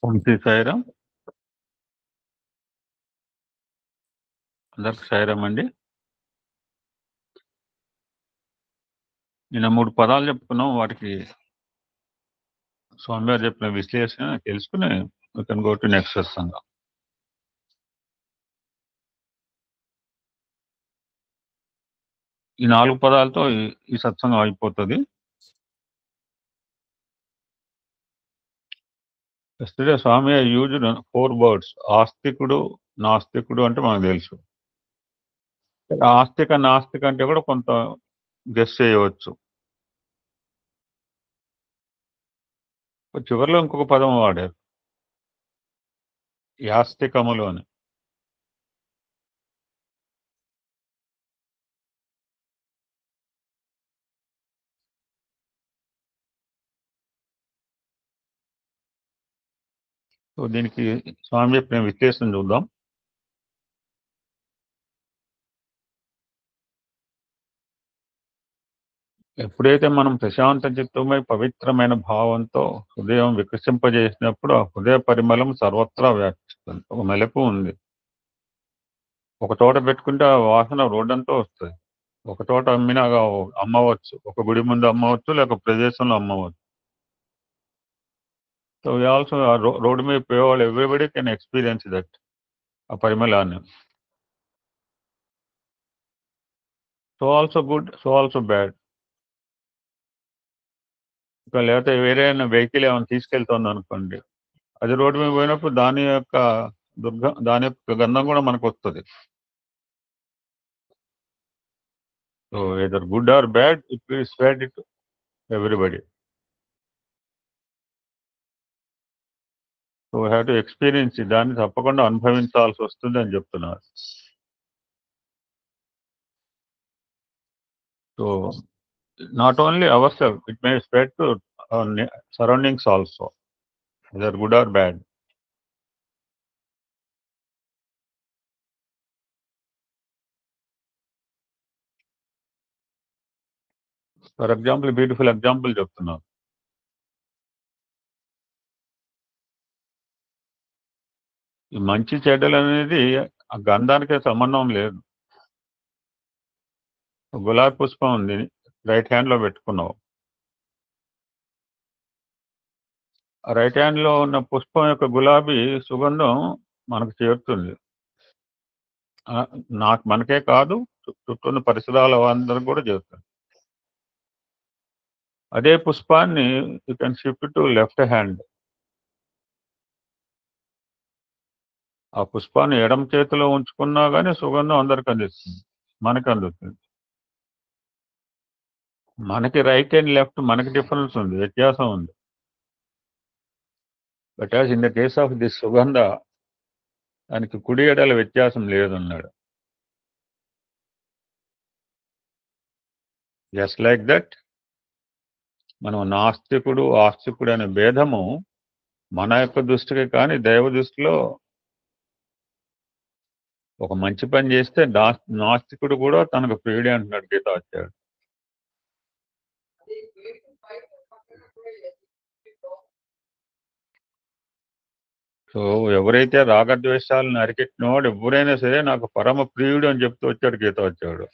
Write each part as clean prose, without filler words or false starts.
ఓం శ్రీ సాయిరామ్. అందరికి సాయిరామ్ అండి. నిన్న 3 పదాలు చెప్పుకున్నాం. వాటికి స్వామి గారు చెప్పిన విశ్లేషణ తెలుసుకుని we can go to next satsang. ఈ 4 పదాలతో ఈ సత్సంగం అయిపోతుంది. Yesterday Swami used 4 words. ఆస్తికుడు, నాస్తికుడు అంటే మనకు తెలుసు. ఆస్తిక, నాస్తిక అంటే కూడా కొంత గెస్ చేయవచ్చు. చివరిలో ఇంకొక పదం వాడారు, యాస్తికములు అని. సో దీనికి స్వామి చెప్పిన విశ్లేషణ చూద్దాం. ఎప్పుడైతే మనం ప్రశాంత చిత్తమై పవిత్రమైన భావంతో హృదయం వికసింపజేసినప్పుడు ఆ హృదయ పరిమళం సర్వత్రా వ్యాపిస్తుంది. ఒక మెలకు ఉంది. ఒక చోట పెట్టుకుంటే ఆ వాసన రోడ్డంతా వస్తుంది. ఒక చోట అమ్మినాగా అమ్మవచ్చు, ఒక గుడి ముందు అమ్మవచ్చు, లేక ప్రదేశంలో అమ్మవచ్చు. సో ఆల్సో రోడ్డు మీద పోయేవాళ్ళు ఎవ్రీబడి కెన్ ఎక్స్పీరియన్స్ దట్, ఆ పరిమళాన్ని. So also good, so also bad. లేకపోతే వేరే వెహికల్ ఏమైనా తీసుకెళ్తుంది అనుకోండి, అది రోడ్డు మీద పోయినప్పుడు దాని యొక్క దాని యొక్క గంధం కూడా మనకు వస్తుంది. So either good or bad, it will spread it everybody. So we have to experience, దాన్ని తప్పకుండా అనుభవించాల్సి వస్తుంది అని చెప్తున్నారు. So not only our self, it may spread to surroundings also, either good or bad. For example, beautiful example చెప్తున్నాను. ఈ మంచి చెడ్డలు అనేది ఆ గంధానికే సంబంధం లేదు. గులాబీ పుష్పం ఉంది, రైట్ హ్యాండ్ లో పెట్టుకున్నావు. ఆ రైట్ హ్యాండ్ లో ఉన్న పుష్పం యొక్క గులాబీ సుగంధం మనకు చేరుతుంది. నాకు మనకే కాదు, చుట్టూ పరిసరాల అందరికి కూడా చేరుతుంది. అదే పుష్పాన్ని you can shift to left hand. ఆ పుష్పాన్ని ఎడమ చేతిలో ఉంచుకున్నా కానీ సుగంధం అందరికి అందిస్తుంది, మనకి అందుతుంది. మనకి రైట్ అండ్ లెఫ్ట్ మనకి డిఫరెన్స్ ఉంది, వ్యత్యాసం ఉంది. But as in the case of this సుగంధ, దానికి కుడి ఎడల వ్యత్యాసం లేదన్నాడు. జస్ట్ లైక్ దట్, మనం నాస్తికుడు ఆస్తికుడు అనే భేదము మన యొక్క దృష్టికి కానీ దైవ దృష్టిలో ఒక మంచి పని చేస్తే నాస్తికుడు కూడా తనకు ప్రియుడే అంటున్నాడు గీతాచార్యుడు. సో ఎవరైతే రాగద్వేషాలను అరికెట్టినవాడు ఎవరైనా సరే నాకు పరమ ప్రియుడు అని చెప్తూ వచ్చాడు గీతాచార్యుడు.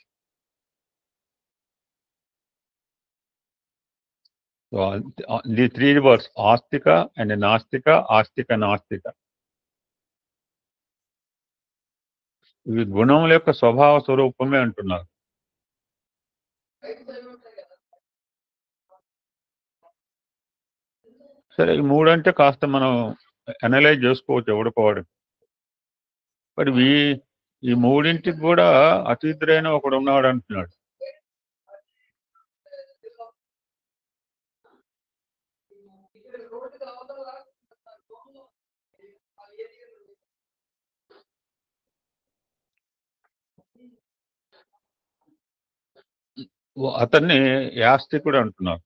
సో ది 3 వర్డ్స్, ఆస్తిక అండ్ నాస్తిక, ఆస్తిక నాస్తిక, ఇవి గుణముల యొక్క స్వభావ స్వరూపమే అంటున్నారు. సరే, ఈ 3 అంటే కాస్త మనం అనలైజ్ చేసుకోవచ్చు ఎవడుకోవడం. మరి ఈ 3ంటికి కూడా అతీతుడైన ఒకడు ఉన్నాడు అంటున్నాడు. అతన్ని యాస్తికుడు అంటున్నారు.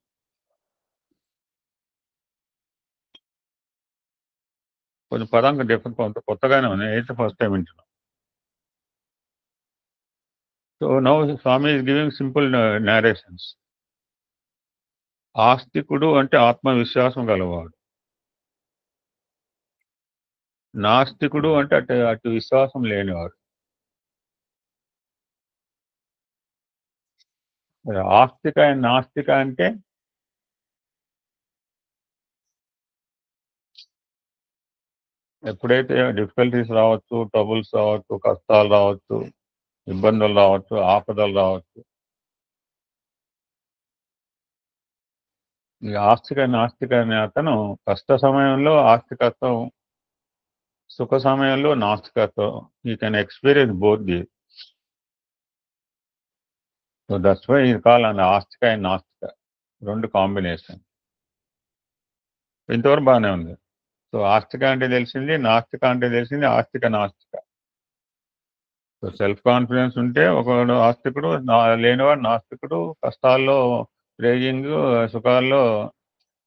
కొంచెం పదంగా డిఫరెంట్, కొంత కొత్తగానే ఉంది, అయితే ఫస్ట్ టైం వింటున్నాం. So now Swami is giving simple narrations. ఆస్తికుడు అంటే ఆత్మవిశ్వాసం గలవాడు. నాస్తికుడు అంటే అటు విశ్వాసం లేనివాడు. ఆస్తిక అండ్ నాస్తిక అంటే ఎప్పుడైతే డిఫికల్టీస్ రావచ్చు, ట్రబుల్స్ రావచ్చు, కష్టాలు రావచ్చు, ఇబ్బందులు రావచ్చు, ఆపదలు రావచ్చు. ఈ ఆస్తిక నాస్తిక అనే అతను కష్ట సమయంలో ఆస్తికత్వం, సుఖ సమయంలో నాస్తికత్వం. You can experience both the. So that's why ఇది కాల్ అండ్ ఆస్తిక అండ్ నాస్తిక, రెండు కాంబినేషన్. ఇంతవరకు బాగానే ఉంది. సో ఆస్తిక అంటే తెలిసింది, నాస్తిక అంటే తెలిసింది, ఆస్తిక నాస్తిక. సో సెల్ఫ్ కాన్ఫిడెన్స్ ఉంటే ఒకడు ఆస్తికుడు, లేనివాడు నాస్తికుడు. కష్టాల్లో ప్రేయింగ్, సుఖాల్లో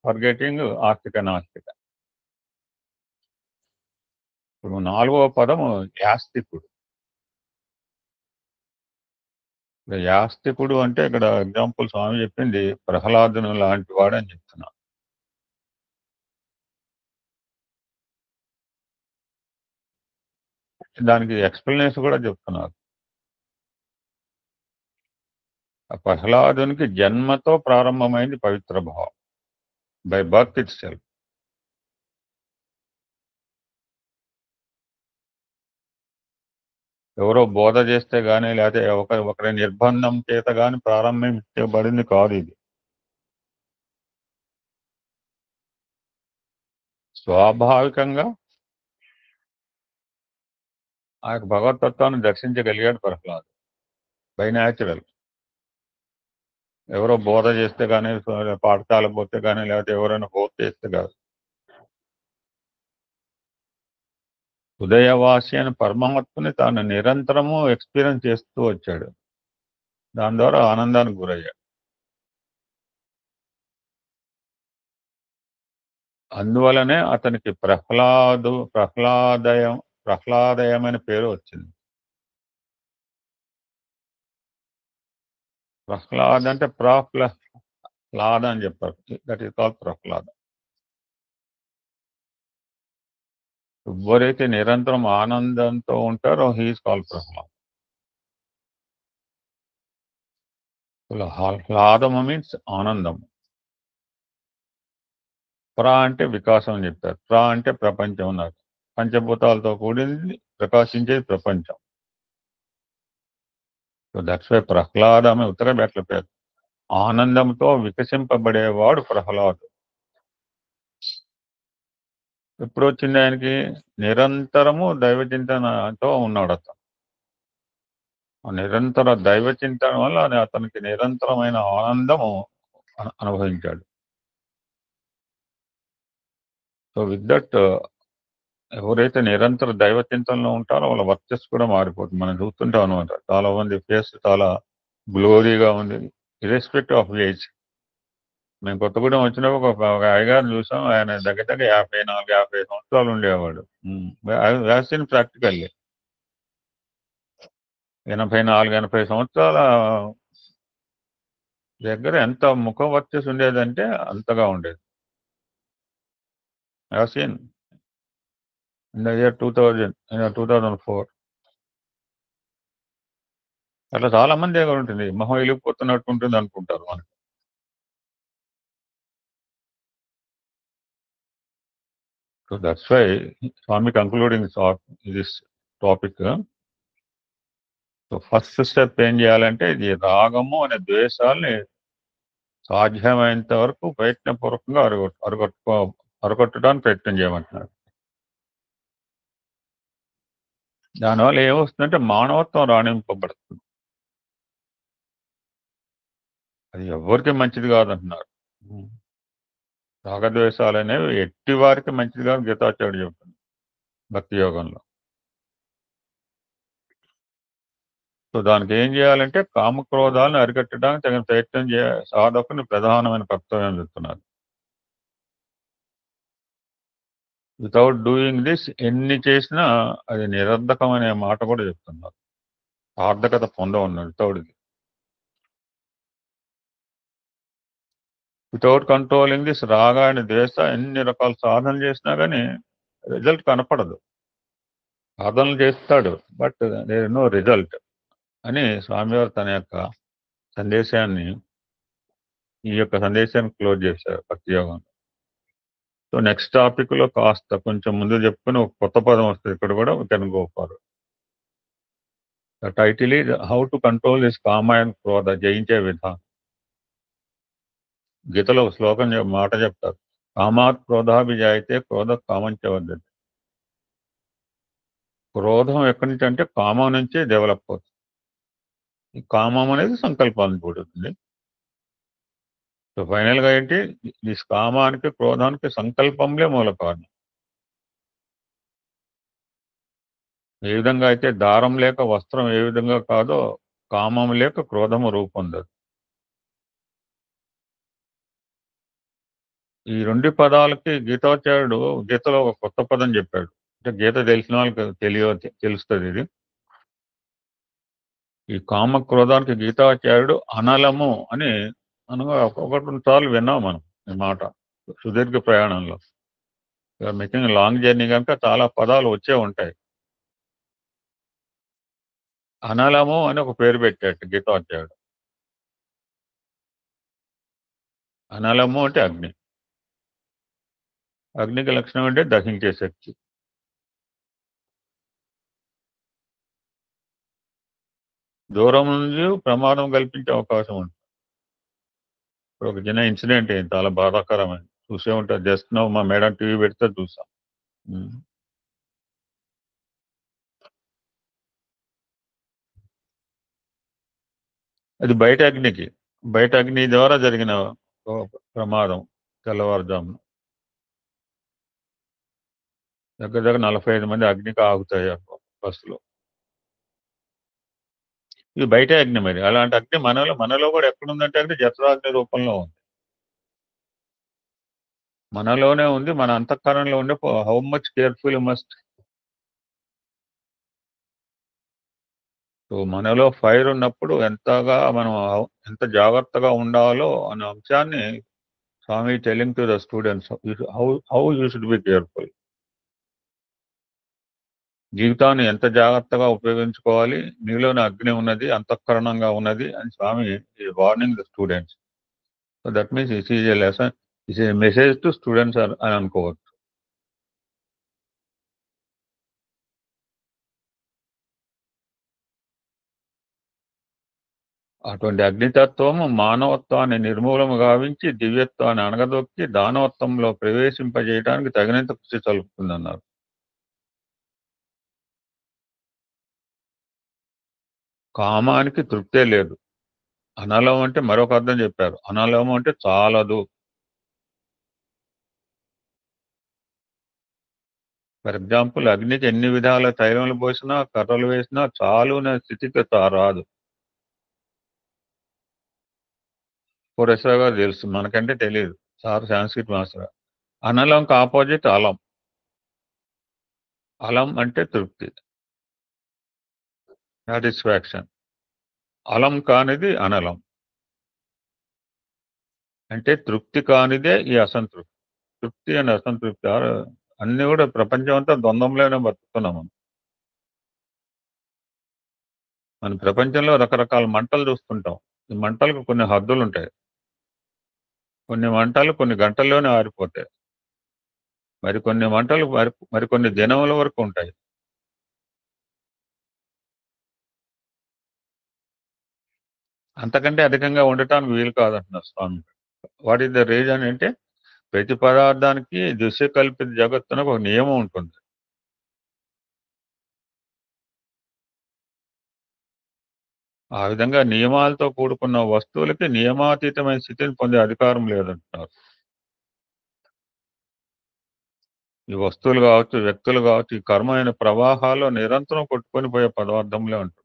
ఫర్గెటింగ్, ఆస్తిక నాస్తిక. ఇప్పుడు 4వ పదము యాస్తికుడు. యాస్తికుడు అంటే ఇక్కడ ఎగ్జాంపుల్ స్వామి చెప్పింది ప్రహ్లాదును లాంటి వాడు అని చెప్తున్నా. దానికి ఎక్స్ప్లెనేషన్ కూడా చెప్తున్నారు. ఆ ప్రహ్లాదునికి జన్మతో ప్రారంభమైంది పవిత్ర భావం, బై బర్త్ ఇట్ సెల్ఫ్. ఎవరో బోధ చేస్తే గానీ, లేకపోతే ఒకరి నిర్బంధం చేత గాని ప్రారంభించబడింది కాదు ఇది. స్వాభావికంగా ఆ యొక్క భగవతత్వాన్ని దర్శించగలిగాడు ప్రహ్లాదు, బై న్యాచురల్. ఎవరో బోధ చేస్తే గానీ, పాఠశాలకు పోతే గానీ, లేకపోతే ఎవరైనా బోధ చేస్తే కాదు. ఉదయవాసి అని పరమాత్మని తాను నిరంతరము ఎక్స్పీరియన్స్ చేస్తూ వచ్చాడు. దాని ద్వారా ఆనందానికి గురయ్యాడు. అందువలనే అతనికి ప్రహ్లాదయం అనే పేరు వచ్చింది. ప్రహ్లాద్ అంటే ప్రహ్లాద అని చెప్పారు. That is called Prahlada. ఎవరైతే నిరంతరం ఆనందంతో ఉంటారో హీఈస్ కాల్డ్ ప్రహ్లాద్. హ్లాదము మీన్స్ ఆనందం. అంటే వికాసం అని చెప్తారు. అంటే ప్రపంచం అన్నారు. పంచభూతాలతో కూడింది ప్రకాశించేది ప్రపంచం. సో దట్స్ వై ప్రహ్లాదమే ఉత్తర బెట్ల పేరు. ఆనందంతో వికసింపబడేవాడు ప్రహ్లాదు. ఎప్పుడు వచ్చింది ఆయనకి? నిరంతరము దైవ చింతనతో ఉన్నాడు అతను. నిరంతర దైవ చింతన వల్ల అతనికి నిరంతరమైన ఆనందము అనుభవించాడు. సో విత్ దట్ ఎవరైతే నిరంతర దైవ చింతనలో ఉంటారో వాళ్ళ వర్చస్సు కూడా మారిపోతుంది. మనం చూస్తుంటాం అనమాట. చాలా మంది ఫేస్ చాలా గ్లోరీగా ఉంది, ఇర్రెస్పెక్టివ్ ఆఫ్ ఏజ్. మేము కొత్తగూడెం వచ్చినప్పుడు ఒక అయ్యగారిని చూసాం. ఆయన దగ్గర 54, 50 సంవత్సరాలు ఉండేవాడు. వ్యాక్సిన్ ప్రాక్టికల్లీ 84, 80 సంవత్సరాల దగ్గర ఎంత ముఖ వర్చస్సు ఉండేదంటే అంతగా ఉండేది. Vaccine in the year 2004. అట్లా చాలా మంది దగ్గర ఉంటుంది. మొహం వెలిగిపోతున్నట్టు ఉంటుంది అనుకుంటారు మనకి. So that's why Swami concluding this topic. So first step ఏం చేయాలంటే ఇది రాగము అనే ద్వేషాలని సాధ్యమైనంత వరకు ప్రయత్నపూర్వకంగా అరగొట్టడానికి ప్రయత్నం చేయమంటున్నారు. దానివల్ల ఏమొస్తుందంటే మానవత్వం రాణింపబడుతుంది. అది ఎవరికి మంచిది కాదంటున్నారు. రాగద్వేషాలు అనేవి ఎట్టి వారికి మంచిది కాదు గీతాచార్యుడు చెప్తుంది భక్తి యోగంలో. సో దానికి ఏం చేయాలంటే కామక్రోధాలను అరికట్టడానికి తగిన ప్రయత్నం సాధకుని ప్రధానమైన కర్తవ్యం చెప్తున్నారు. వితౌట్ డూయింగ్ దిస్ ఎన్ని చేసినా అది నిరర్ధకం అనే మాట కూడా చెప్తున్నారు. సార్థకత పొందవున్నాడు వితౌట్ ఇది. Without controlling this raga and dvesha ఎన్ని రకాల సాధన చేసినా కానీ రిజల్ట్ కనపడదు. సాధనలు చేస్తాడు. But there is no result అని స్వామివారు తన యొక్క సందేశాన్ని ఈ యొక్క సందేశాన్ని క్లోజ్ చేశారు భక్తి యోగం. సో నెక్స్ట్ టాపిక్ లో కాస్త కొంచెం ముందు చెప్పుకుని ఒక కొత్త పదం వస్తుంది ఇక్కడ కూడా can go for. The title is how to control this comma and క్రోధ, జయించే విధానం. గీతలో ఒక శ్లోకం మాట చెప్తారు, కామాత్ క్రోధాభిజాయితే క్రోధ కామంచ వద్దతి. క్రోధం ఎక్కడి నుంచి అంటే కామం నుంచి డెవలప్ అవుతుంది. ఈ కామం అనేది సంకల్పాన్ని కూడుతుంది. సో ఫైనల్ గా ఏంటి, ఈ కామానికి క్రోధానికి సంకల్పంలే మూల కారణం. ఏ విధంగా అయితే దారం లేక వస్త్రం ఏ విధంగా కాదో కామం లేక క్రోధము రూపొందదు. ఈ రెండు పదాలకి గీతాచార్యుడు గీతలో ఒక కొత్త పదం చెప్పాడు. అంటే గీత తెలిసిన వాళ్ళకి తెలుస్తుంది ఇది. ఈ కామ క్రోధానికి గీతాచార్యుడు అనలము అని అనగా ఒకటి 2 సార్లు విన్నాం మనం ఈ మాట సుదీర్ఘ ప్రయాణంలో. మేకింగ్ లాంగ్ జర్నీ కనుక చాలా పదాలు వచ్చే ఉంటాయి. అనలము అని ఒక పేరు పెట్టాడు గీతాచార్యుడు. అనలము అంటే అగ్ని. అగ్నికి లక్షణం అంటే దహించే శక్తి. దూరం నుంచి ప్రమాదం కల్పించే అవకాశం ఉంటుంది. ఇప్పుడు ఒక చిన్న ఇన్సిడెంట్ ఏంటి, చాలా బాధాకరమైంది. చూసే ఉంటారు. జస్ట్ నో మా మేడం టీవీ పెడితే చూసాం. అది బయట అగ్ని ద్వారా జరిగిన ప్రమాదం. తెల్లవారుజామున దగ్గర 45 మంది అగ్నికి ఆగుతాయి బస్సులో. ఇది బయట అగ్ని. మరి అలాంటి అగ్ని మనలో కూడా ఎక్కడుందంటే అగ్ని జఠరాగ్ని రూపంలో ఉంది. మనలోనే ఉంది. మన అంతఃకరణలో ఉండే how much careful must. So మనలో ఫైర్ ఉన్నప్పుడు ఎంత జాగ్రత్తగా ఉండాలో అనే అంశాన్ని Swami telling to the students how you should be careful. జీవితాన్ని ఎంత జాగ్రత్తగా ఉపయోగించుకోవాలి, నీలోని అగ్ని ఉన్నది, అంతఃకరణంగా ఉన్నది అని Swami warning the students. So that means it is a lesson, it's a message to students అని అనుకోవచ్చు. అటువంటి అగ్నితత్వము మానవత్వాన్ని నిర్మూలము గావించి దివ్యత్వాన్ని అణగదొక్కి దానవత్వంలో ప్రవేశింపజేయడానికి తగినంత కృషి చలుపుతుందన్నారు. కామానికి తృప్తే లేదు. అనలం అంటే మరొక అర్థం చెప్పారు. అనలం అంటే చాలదు. ఫర్ ఎగ్జాంపుల్ అగ్నికి ఎన్ని విధాల తైలములు పోసినా కర్రలు వేసినా చాలునే స్థితికి రాదు. కోరేశ్వర గారు తెలుసు, మనకంటే తెలియదు. Sir Sanskrit master. అనలంకి ఆపోజిట్ అలం. అలం అంటే తృప్తి, సాటిస్ఫాక్షన్. అలం కానిది అనలం. అంటే తృప్తి కానిదే ఈ అసంతృప్తి. తృప్తి అండ్ అసంతృప్తి అన్ని కూడా ప్రపంచం అంతా ద్వంద్వంలోనే బతుకుతున్నాం మనం. మన ప్రపంచంలో రకరకాల మంటలు చూస్తుంటాం. ఈ మంటలకు కొన్ని హద్దులు ఉంటాయి. కొన్ని మంటలు కొన్ని గంటల్లోనే ఆరిపోతాయి. మరికొన్ని మంటలు మరికొన్ని దినముల వరకు ఉంటాయి. అంతకంటే అధికంగా ఉండటానికి వీలు కాదంటున్నారు స్వామి. వాట్ ఈస్ ద రీజన్ అంటే ప్రతి పదార్థానికి దృశ్య కల్పిత జగత్తునకు ఒక నియమం ఉంటుంది. ఆ విధంగా నియమాలతో కూడుకున్న వస్తువులకి నియమాతీతమైన స్థితిని పొందే అధికారం లేదంటున్నారు. ఈ వస్తువులు కావచ్చు, వ్యక్తులు కావచ్చు, ఈ కర్మైన ప్రవాహాల్లో నిరంతరం కొట్టుకొని పోయే పదార్థంలే అంటున్నారు.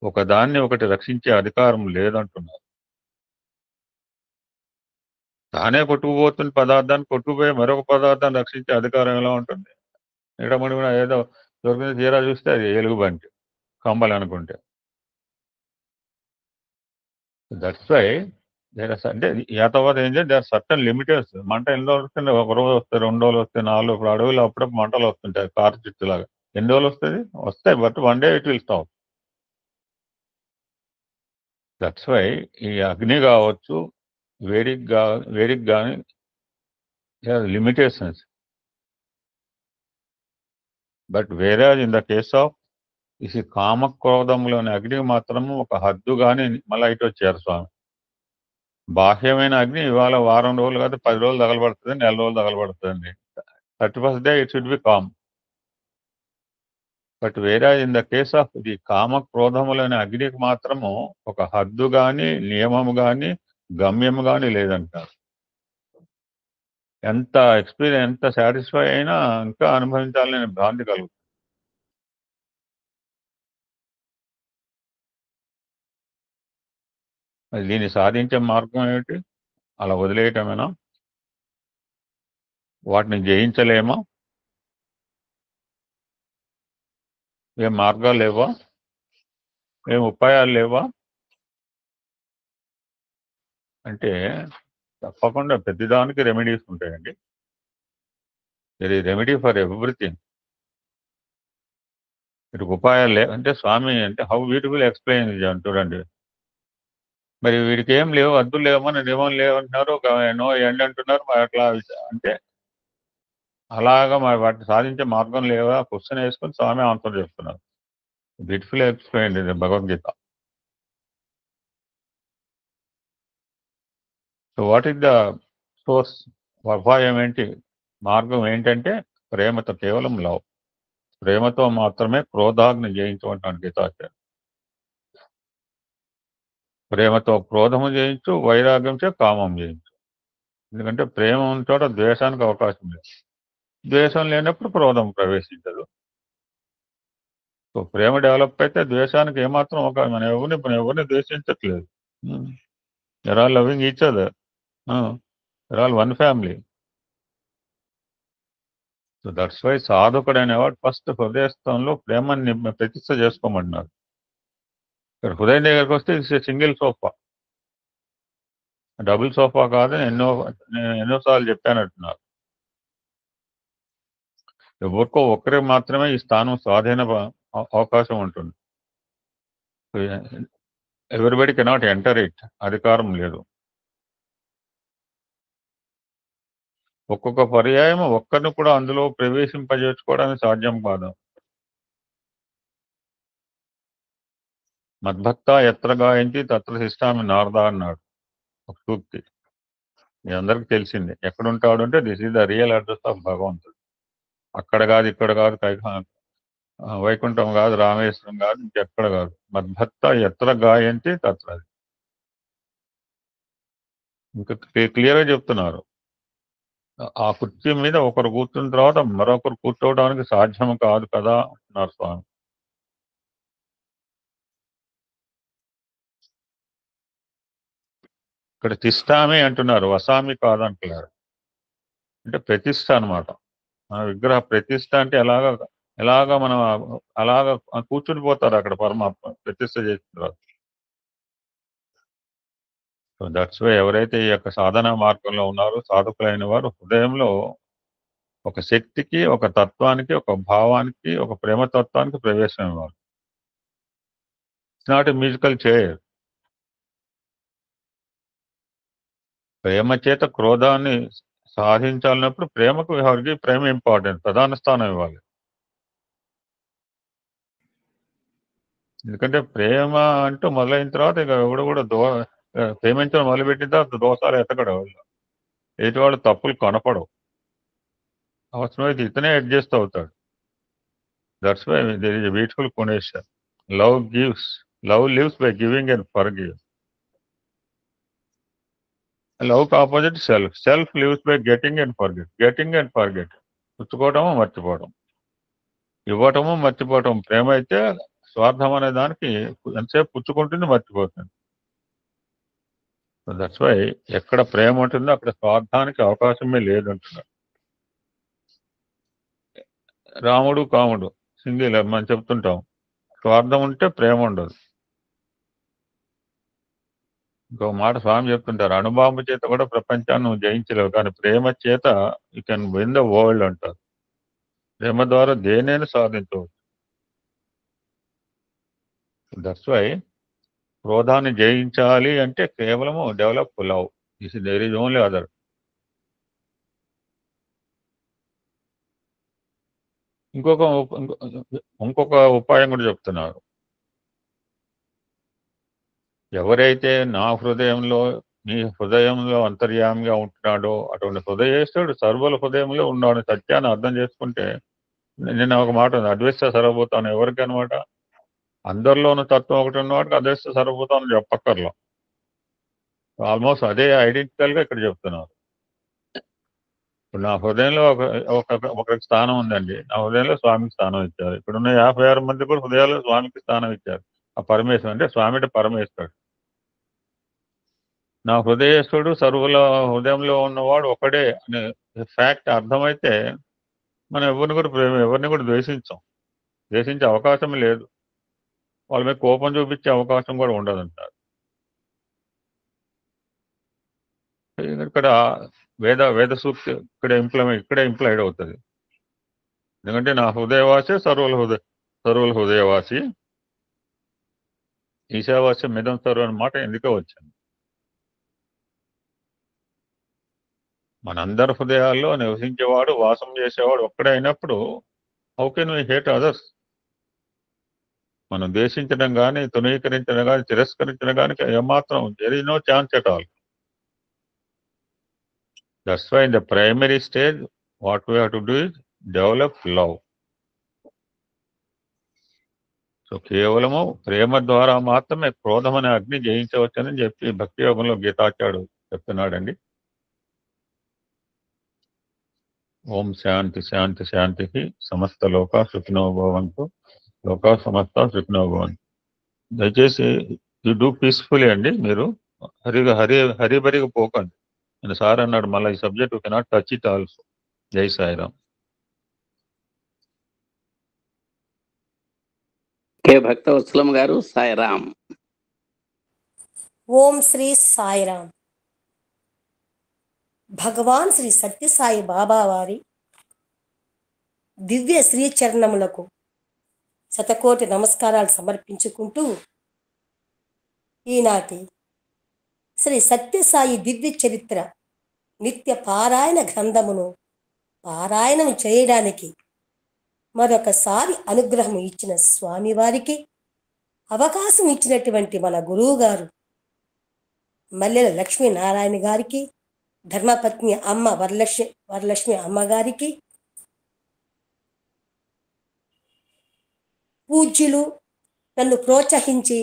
ఒకదాన్ని ఒకటి రక్షించే అధికారం లేదంటున్నారు. తానే కొట్టుకుపోతున్న పదార్థాన్ని కొట్టుకుపోయి మరొక పదార్థాన్ని రక్షించే అధికారం ఎలా ఉంటుంది? ఎడమడి కూడా ఏదో దొరికిన తీరా చూస్తే అది ఎలుగుబంటి కంబలు అనుకుంటే. దట్స్ వై అంటే యాతవాద ఏం చేయాలి, దేర్ సర్టన్ లిమిటెడ్స్. మంట ఎన్ని రోజులు వస్తుంది, ఒక రోజు వస్తాయి, 2 రోజులు వస్తాయి, 4. ఇప్పుడు అడవిలో అప్పుడప్పుడు మంటలు వస్తుంటాయి కారు చిచ్చులాగా. ఎన్ని రోజులు వస్తుంది, వస్తాయి, but one day it will stop. That's why ఈ అగ్ని కావచ్చు, వేడికి కానీ లిమిటేషన్స్. బట్ వేరే ఇన్ ద కేస్ ఆఫ్ ఈ కామక్రోధంలోని అగ్నికి మాత్రము ఒక హద్దు కానీ మళ్ళీ ఇటు వచ్చారు స్వామి. బాహ్యమైన అగ్ని ఇవాళ వారం రోజులు కాదు, 10 రోజులు తగలబడుతుంది, నెల రోజులు తగలబడుతుంది. 31st day it should be calm. But వేరే in the case of the కామక్రోధములనే అగ్నికి మాత్రము ఒక హద్దు కానీ, నియమము కానీ, గమ్యము కానీ లేదంటారు. ఎంత సాటిస్ఫై అయినా ఇంకా అనుభవించాలని భ్రాంతి కలుగుతుంది. దీన్ని సాధించే మార్గం ఏమిటి? అలా వదిలేయటమేనా? వాటిని జయించలేమా? ఏం మార్గాలు లేవా? ఏం ఉపాయాలు లేవా? అంటే తప్పకుండా ప్రతిదానికి రెమెడీస్ ఉంటాయండి. There is remedy for everything. వీటికి ఉపాయాలు అంటే స్వామి అంటే హౌ బ్యూటిఫుల్ ఎక్స్ప్లెయిన్ చూడండి. మరి వీడికి ఏం లేవు, అద్దులు లేవమని నియమం లేవంటున్నారు, ఒక నో ఎండ్ అంటున్నారు. మరి అట్లా అంటే అలాగా మరి వాటిని సాధించే మార్గం లేవా క్వశ్చన్ వేసుకొని స్వామి ఆన్సర్ చెప్తున్నారు. బ్యూటిఫుల్ ఎక్స్ప్లెయిన్ ఇది Bhagavad Gita. So what is the source? ఉపాయం ఏంటి, మార్గం ఏంటంటే ప్రేమతో, కేవలం లవ్. ప్రేమతో మాత్రమే క్రోధాగ్ని జయించమంటాడు గీతాచార్య. ప్రేమతో క్రోధము జయించు, వైరాగ్యంతో కామం జయించు. ఎందుకంటే ప్రేమ ఉన్న చోట ద్వేషానికి అవకాశం లేదు, ద్వేషం లేనప్పుడు క్రోధం ప్రవేశించదు. సో ప్రేమ డెవలప్ అయితే ద్వేషానికి ఏమాత్రం అవకాశం, మనం ఎవరిని ద్వేషించట్లేదు. There are loving each other, there are one family. So that's why సాధకుడు అనేవాడు ఫస్ట్ హృదయస్థంలో ప్రేమని ప్రతిష్ట చేసుకోమంటున్నారు. ఇక్కడ హృదయం దగ్గరకు వస్తే it's single sofa, double sofa కాదని ఎన్నోసార్లు చెప్పానంటున్నారు. ఎవరికో ఒక్కరికి మాత్రమే ఈ స్థానం స్వాధీన అవకాశం ఉంటుంది. ఎవ్రీబడి కెనాట్ ఎంటర్ ఇట్, అధికారం లేదు. ఒక్కొక్క పర్యాయం ఒక్కరిని కూడా అందులో ప్రవేశింపజేసుకోవడానికి సాధ్యం కాదు. మద్భక్త ఎత్ర గాయంతి తత్ర శిష్టామి నారద అన్నాడు ఒక సూక్తి. మీ అందరికి తెలిసింది. ఎక్కడుంటాడు అంటే this is the real address of భగవంతుడు. అక్కడ కాదు, ఇక్కడ కాదు, వైకుంఠం కాదు, రామేశ్వరం కాదు, ఇంకెక్కడ కాదు. మద్భక్త ఎత్ర గాయంతి తత్ర. ఇంకా క్లియర్గా చెప్తున్నారు. ఆ కుర్చీ మీద ఒకరు కూర్చున్న తర్వాత మరొకరు కూర్చోవడానికి సాధ్యం కాదు కదా అన్నారు స్వామి. ఇక్కడ తిష్టామి అంటున్నారు, వసామి కాదంటున్నారు. అంటే ప్రతిష్ట అనమాట. మన విగ్రహ ప్రతిష్ట అంటే ఎలాగా మనం అలాగా కూర్చుని పోతారు అక్కడ పరమాత్మ ప్రతిష్ట చేసిన తర్వాత. సో దట్స్ వై ఎవరైతే ఈ యొక్క సాధన మార్గంలో ఉన్నారో సాధకులైన వారు హృదయంలో ఒక శక్తికి, ఒక తత్వానికి, ఒక భావానికి, ఒక ప్రేమతత్వానికి ప్రవేశం ఇవ్వాలి. It's not a musical chair. ప్రేమ చేత క్రోధాన్ని సాధించాలన్నప్పుడు ప్రేమకు ఎవరికి ప్రేమ ఇంపార్టెంట్, ప్రధాన స్థానం ఇవ్వాలి. ఎందుకంటే ప్రేమ అంటూ మొదలైన తర్వాత ఇక ఎవడు కూడా ప్రేమించడం మొదలుపెట్టిన తర్వాత దోషాలు ఎతకడం, ఎదుటివాడు తప్పులు కనపడవు. అవసరమైతే ఇతనే అడ్జస్ట్ అవుతాడు. That's why there is a beautiful conation. Love lives by giving and forgive. Love opposite self lives by getting and forget. పుచ్చుకోవటము, మర్చిపోవడం, ఇవ్వటము, మర్చిపోవటం. ప్రేమ అయితే స్వార్థం అనే దానికి ఎంతసేపు పుచ్చుకుంటుంది, మర్చిపోతుంది. దట్స్ వై ఎక్కడ ప్రేమ ఉంటుందో అక్కడ స్వార్థానికి అవకాశమే లేదంటున్నారు. రాముడు కాముడు సింగిల్ మనం చెప్తుంటాం. స్వార్థం ఉంటే ప్రేమ ఉండదు. ఇంకో మాట స్వామి చెప్తుంటారు, అణుబాంబు చేత కూడా ప్రపంచాన్ని నువ్వు జయించలేవు, కానీ ప్రేమ చేత you can win the world అంటారు. ప్రేమ ద్వారా దేనైనా సాధించవచ్చు. దట్స్ వై క్రోధాన్ని జయించాలి అంటే కేవలము develop love. There is only other. ఇంకొక ఇంకొక ఉపాయం కూడా చెప్తున్నారు. ఎవరైతే నా హృదయంలో నీ హృదయంలో అంతర్యామిగా ఉంటున్నాడో అటువంటి హృదయేశ్వరుడు సర్వుల హృదయంలో ఉన్నాడు సత్యాన్ని అర్థం చేసుకుంటే, నిన్న ఒక మాట ఉంది, అద్వైత సర్వభూతాన్ని ఎవరికి అనమాట, అందరిలోనూ తత్వం ఒకటి ఉన్నవాడికి అద్వైత సర్వభూతాన్ని చెప్పక్కర్లో. ఆల్మోస్ట్ అదే ఐడెంటికల్ గా ఇక్కడ చెప్తున్నారు. ఇప్పుడు నా హృదయంలో ఒకరికి స్థానం ఉందండి, నా హృదయంలో స్వామికి స్థానం ఇచ్చారు. ఇప్పుడున్న 56 మంది కూడా హృదయాల్లో స్వామికి స్థానం ఇచ్చారు. ఆ పరమేశ్వరుడు అంటే స్వామి అంటే పరమేశ్వరుడు. నా హృదయస్థుడు సర్వుల హృదయంలో ఉన్నవాడు ఒకడే అనే ఫ్యాక్ట్ అర్థమైతే మనం ఎవరిని కూడా ద్వేషించాం. ద్వేషించే అవకాశం లేదు. వాళ్ళ మీద కోపం చూపించే అవకాశం కూడా ఉండదంటారు. ఇక్కడ వేద సూక్తి ఇక్కడే ఇంప్లైడ్ అవుతుంది. ఎందుకంటే నా హృదయవాసి సర్వుల హృదయవాసి, ఈశావాస్యం మిదం సర్వ అనే మాట ఎందుకో వచ్చింది. మనందరి హృదయాల్లో నివసించేవాడు, వాసం చేసేవాడు ఒక్కడే అయినప్పుడు how can we hate others? మనం ద్వేషించడం కానీ, తునీకరించడం కానీ, తిరస్కరించడం కానీ ఏమాత్రం there is no chance at all. That's why in the primary stage what we have to do is develop love. So కేవలము ప్రేమ ద్వారా మాత్రమే క్రోధం అనే అగ్ని జయించవచ్చని చెప్పి భక్తి యోగంలో గీతాచార్యుడు చెప్తున్నాడండి. ఓం శాంతి శాంతి శాంతికి. సమస్త లోకా సుఖినో భవంతు. లోకా సమస్త సుఖినో భవంతు. దయచేసి యూ డూ పీస్ఫుల్లీ అండి. మీరు హరిబరిగా పోకండి. నేను సార్ అన్నాడు మళ్ళీ ఈ subject you cannot touch it also. జై సాయిరామ్. భక్త వత్సలం గారు సాయిరామ్. ఓం శ్రీ సాయిరామ్. భగవాన్ శ్రీ సత్యసాయి బాబా వారి దివ్య శ్రీచరణములకు శతకోటి నమస్కారాలు సమర్పించుకుంటూ ఈనాటి శ్రీ సత్యసాయి దివ్య చరిత్ర నిత్య పారాయణ గ్రంథమును పారాయణం చేయడానికి మరొకసారి అనుగ్రహం ఇచ్చిన స్వామివారికి, అవకాశం ఇచ్చినటువంటి మన గురువు గారు మల్లెల లక్ష్మీనారాయణ గారికి, ధర్మపత్ని అమ్మ వరలక్ష్మి అమ్మగారికి, పూజ్యులు నన్ను ప్రోత్సహించి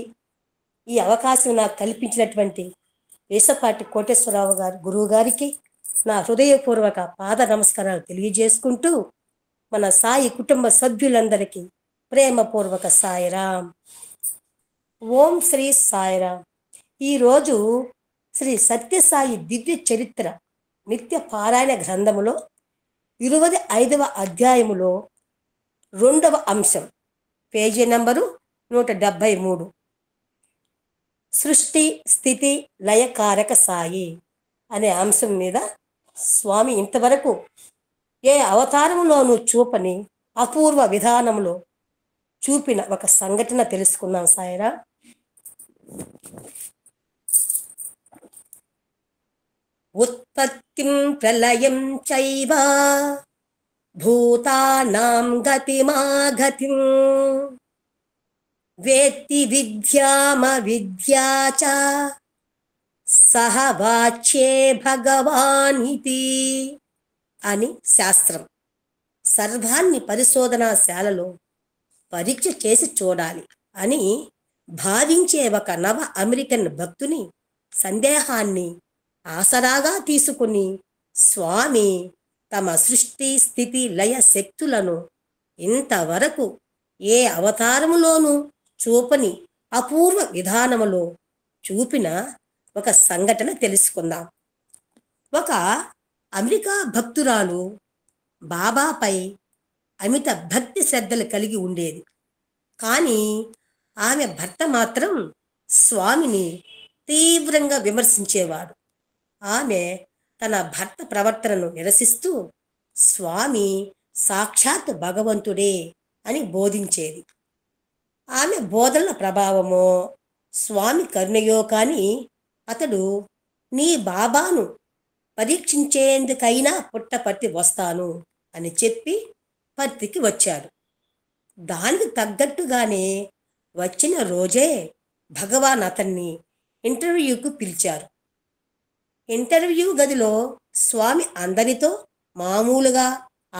ఈ అవకాశం నాకు కల్పించినటువంటి వేసపాటి కోటేశ్వరరావు గారు గురువు గారికి నా హృదయపూర్వక పాద నమస్కారాలు తెలియజేసుకుంటూ మన సాయి కుటుంబ సభ్యులందరికీ ప్రేమపూర్వక సాయిరామ్. ఓం శ్రీ సాయిరామ్. ఈరోజు శ్రీ సత్యసాయి దివ్య చరిత్ర నిత్య పారాయణ గ్రంథములో 25వ అధ్యాయములో 2వ అంశం, పేజీ నంబరు 173, సృష్టి స్థితి లయకారక సాయి అనే అంశం మీద స్వామి ఇంతవరకు ఏ అవతారంలోనూ చూపని అపూర్వ విధానంలో చూపిన ఒక సంఘటన తెలుసుకున్నాం సాయిరా. ఉత్పత్తిం ప్రళయం చైవ భూతానాం గతిమాగతిం వేత్తి విద్యామవిద్యా చ సహ వాచ్యే భగవానితి అని శాస్త్రం. సర్వాన్ని పరిశోధనాశాలలో పరీక్ష చేసి చూడాలి అని భావించే ఒక నవ అమెరికన్ భక్తుని సందేహాన్ని ఆసరాగా తీసుకుని స్వామి తమ సృష్టి స్థితి లయ శక్తులను ఇంతవరకు ఏ అవతారములోనూ చూపని అపూర్వ విధానములో చూపిన ఒక సంఘటన తెలుసుకుందాం. ఒక అమెరికా భక్తురాలు బాబాపై అమిత భక్తి శ్రద్ధలు కలిగి ఉండేది. కానీ ఆమె భర్త మాత్రం స్వామిని తీవ్రంగా విమర్శించేవాడు. ఆమె తన భర్త ప్రవర్తనను నిరసిస్తూ స్వామి సాక్షాత్ భగవంతుడే అని బోధించేది. ఆమె బోధనల ప్రభావమో స్వామి కరుణయో కాని అతడు నీ బాబాను పరీక్షించేందుకైనా పుట్టపర్తి వస్తాను అని చెప్పి పర్తికి వచ్చాడు. దానికి తగ్గట్టుగానే వచ్చిన రోజే భగవాన్ అతన్ని ఇంటర్వ్యూకు పిలిచారు. ఇంటర్వ్యూ గదిలో స్వామి అందరితో మామూలుగా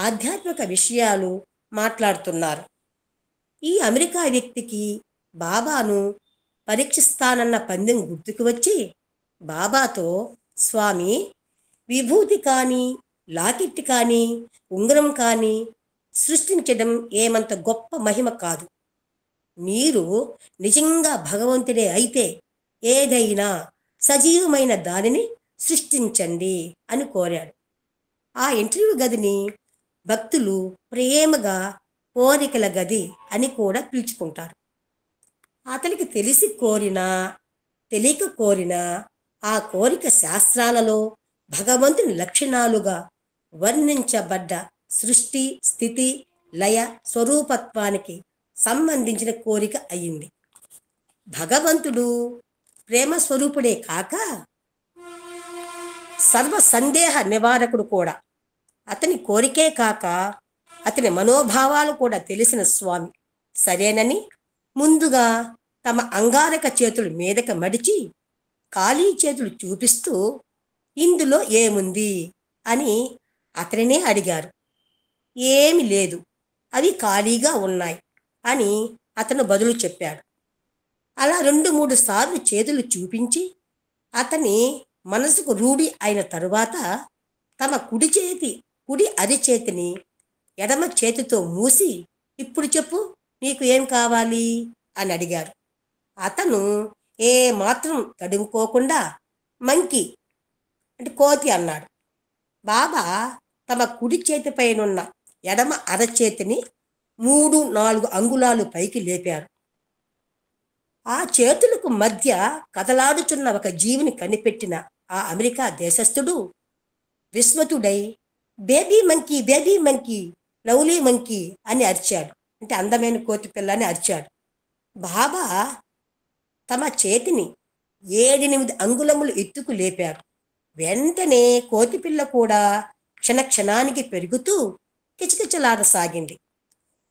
ఆధ్యాత్మిక విషయాలు మాట్లాడుతున్నారు. ఈ అమెరికా వ్యక్తికి బాబాను పరీక్షిస్తానన్న పందెం గుర్తుకు వచ్చి బాబాతో, స్వామి, విభూతి కానీ లాకెట్ కానీ ఉంగరం కానీ సృష్టించడం ఏమంత గొప్ప మహిమ కాదు. మీరు నిజంగా భగవంతుడే అయితే ఏదైనా సజీవమైన దానిని సృష్టించండి అని కోరాడు. ఆ ఇంటర్వ్యూ గదిని భక్తులు ప్రేమగా కోరికల గది అని కూడా పిలుచుకుంటారు. అతనికి తెలిసి కోరినా తెలియక కోరినా ఆ కోరిక శాస్త్రాలలో భగవంతుని లక్షణాలుగా వర్ణించబడ్డ సృష్టి, స్థితి, లయ, స్వరూపత్వానికి సంబంధించిన కోరిక అయింది. భగవంతుడు ప్రేమ స్వరూపుడే కాక సర్వ సందేహ నివారకుడు కూడా. అతని కోరికే కాక అతని మనోభావాలు కూడా తెలిసిన స్వామి సరేనని ముందుగా తమ అంగారక చేతులు మీదక మడిచి ఖాళీ చేతులు చూపిస్తూ ఇందులో ఏముంది అని అతనినే అడిగారు. ఏమి లేదు, అవి ఖాళీగా ఉన్నాయి అని అతను బదులు చెప్పాడు. అలా 2-3 సార్లు చేతులు చూపించి అతని మనసుకు రూఢి అయిన తరువాత తమ కుడి అరిచేతిని ఎడమ చేతితో మూసి, ఇప్పుడు చెప్పు, నీకు ఏం కావాలి అని అడిగారు. అతను ఏ మాత్రం తడుముకోకుండా మంకీ అంటే కోతి అన్నాడు. బాబా తమ కుడి చేతిపైనున్న ఎడమ అరచేతిని 3-4 అంగుళాలు పైకి లేపారు. ఆ చేతులకు మధ్య కదలాడుచున్న ఒక జీవిని కనిపెట్టిన ఆ అమెరికా దేశస్థుడు విస్మతుడై baby monkey, baby monkey, lovely monkey అని అరిచాడు. అంటే అందమైన కోతి పిల్ల అని అరిచాడు. బాబా తమ చేతిని 7-8 అంగుళములు ఎత్తుకు లేపారు. వెంటనే కోతిపిల్ల కూడా క్షణానికి పెరుగుతూ కిచకిచలాడసాగింది.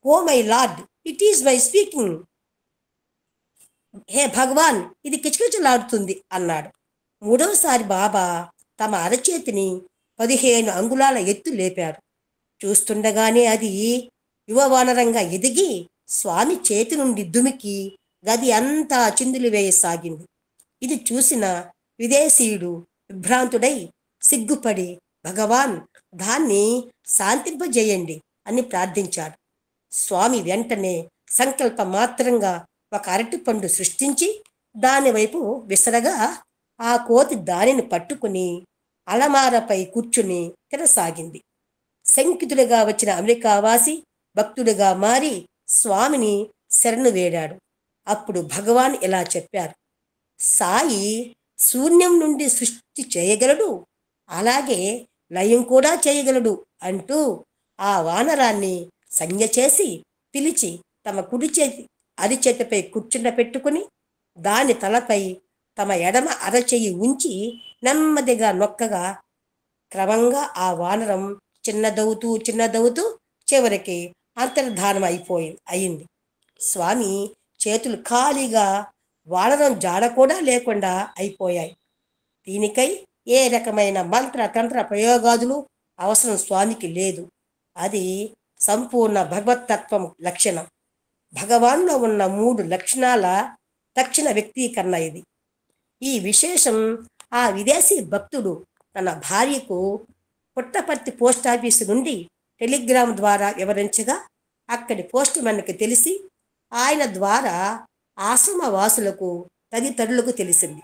Oh my lord, it is my speaking. హే భగవాన్, ఇది కిచకిచలాడుతుంది అన్నాడు. మూడవసారి బాబా తమ అరచేతిని 15 అంగుళాల ఎత్తు లేపారు. చూస్తుండగానే అది యువవానరంగా ఎదిగి స్వామి చేతి నుండి దుమికి గది అంతా చిందులు వేయసాగింది. ఇది చూసిన విదేశీయుడు విభ్రాంతుడై సిగ్గుపడి, భగవాన్, దాన్ని శాంతింపజేయండి అని ప్రార్థించాడు. స్వామి వెంటనే సంకల్ప మాత్రంగా ఒక అరటిపండు సృష్టించి దానివైపు విసరగా ఆ కోతి దానిని పట్టుకుని అలమారపై కూర్చుని తినసాగింది. శంకితుడిగా వచ్చిన అమెరికావాసి భక్తుడిగా మారి స్వామిని శరణు వేడాడు. అప్పుడు భగవాన్ ఇలా చెప్పారు, సాయి శూన్యం నుండి సృష్టి చేయగలడు, అలాగే లయం కూడా చేయగలడు అంటూ ఆ వానరాన్ని సంజ్ఞ చేసి పిలిచి తమ కుడి చేతి అరిచేతిపై కూర్చుండపెట్టుకుని దాని తలపై తమ ఎడమ అరచెయ్యి ఉంచి నెమ్మదిగా నొక్కగా క్రమంగా ఆ వానరం చిన్నదవుతూ చివరికి అంతర్ధానం అయింది. స్వామి చేతులు ఖాళీగా వానరం జాడ కూడా లేకుండా అయిపోయాయి. దీనికై ఏ రకమైన మంత్ర తంత్ర ప్రయోగాదులు అవసరం స్వామికి లేదు. అది సంపూర్ణ భగవత్తత్వం లక్షణం. భగవాన్లో ఉన్న 3 లక్షణాల తక్షణ వ్యక్తీకరణ ఇది. ఈ విశేషం ఆ విదేశీ భక్తుడు తన భార్యకు పుట్టపర్తి పోస్టాఫీసు నుండి టెలిగ్రామ్ ద్వారా వివరించగా అక్కడి పోస్ట్ మ్యాన్కి తెలిసి ఆయన ద్వారా ఆశ్రమవాసులకు తదితరులకు తెలిసింది.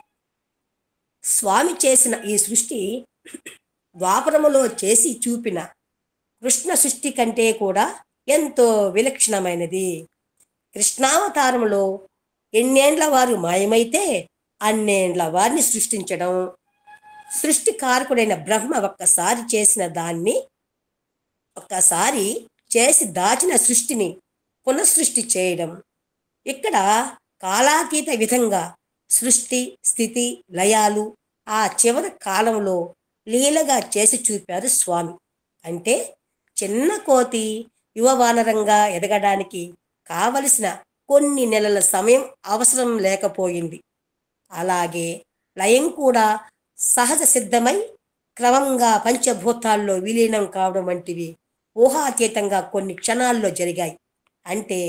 స్వామి చేసిన ఈ సృష్టి ద్వాపరములో చేసి చూపిన కృష్ణ సృష్టి కంటే కూడా ఎంతో విలక్షణమైనది. కృష్ణావతారంలో ఎన్నేండ్ల వారు మాయమైతే అన్నేండ్ల వారిని సృష్టించడం, సృష్టికారకుడైన బ్రహ్మ ఒక్కసారి చేసి దాచిన సృష్టిని పునఃసృష్టి చేయడం. ఇక్కడ కాలాతీత విధంగా సృష్టి, స్థితి, లయాలు ఆ చివరి కాలంలో లీలగా చేసి చూపారు స్వామి. అంటే చిన్న కోతి యువవానరంగా ఎదగడానికి కావలసిన కొన్ని నెలల సమయం అవసరం లేకపోయింది. అలాగే లయం కూడా సహజ సిద్ధమై క్రమంగా పంచభూతాల్లో విలీనం కావడం వంటివి ఊహాతీతంగా కొన్ని క్షణాల్లో జరిగాయి. అంటే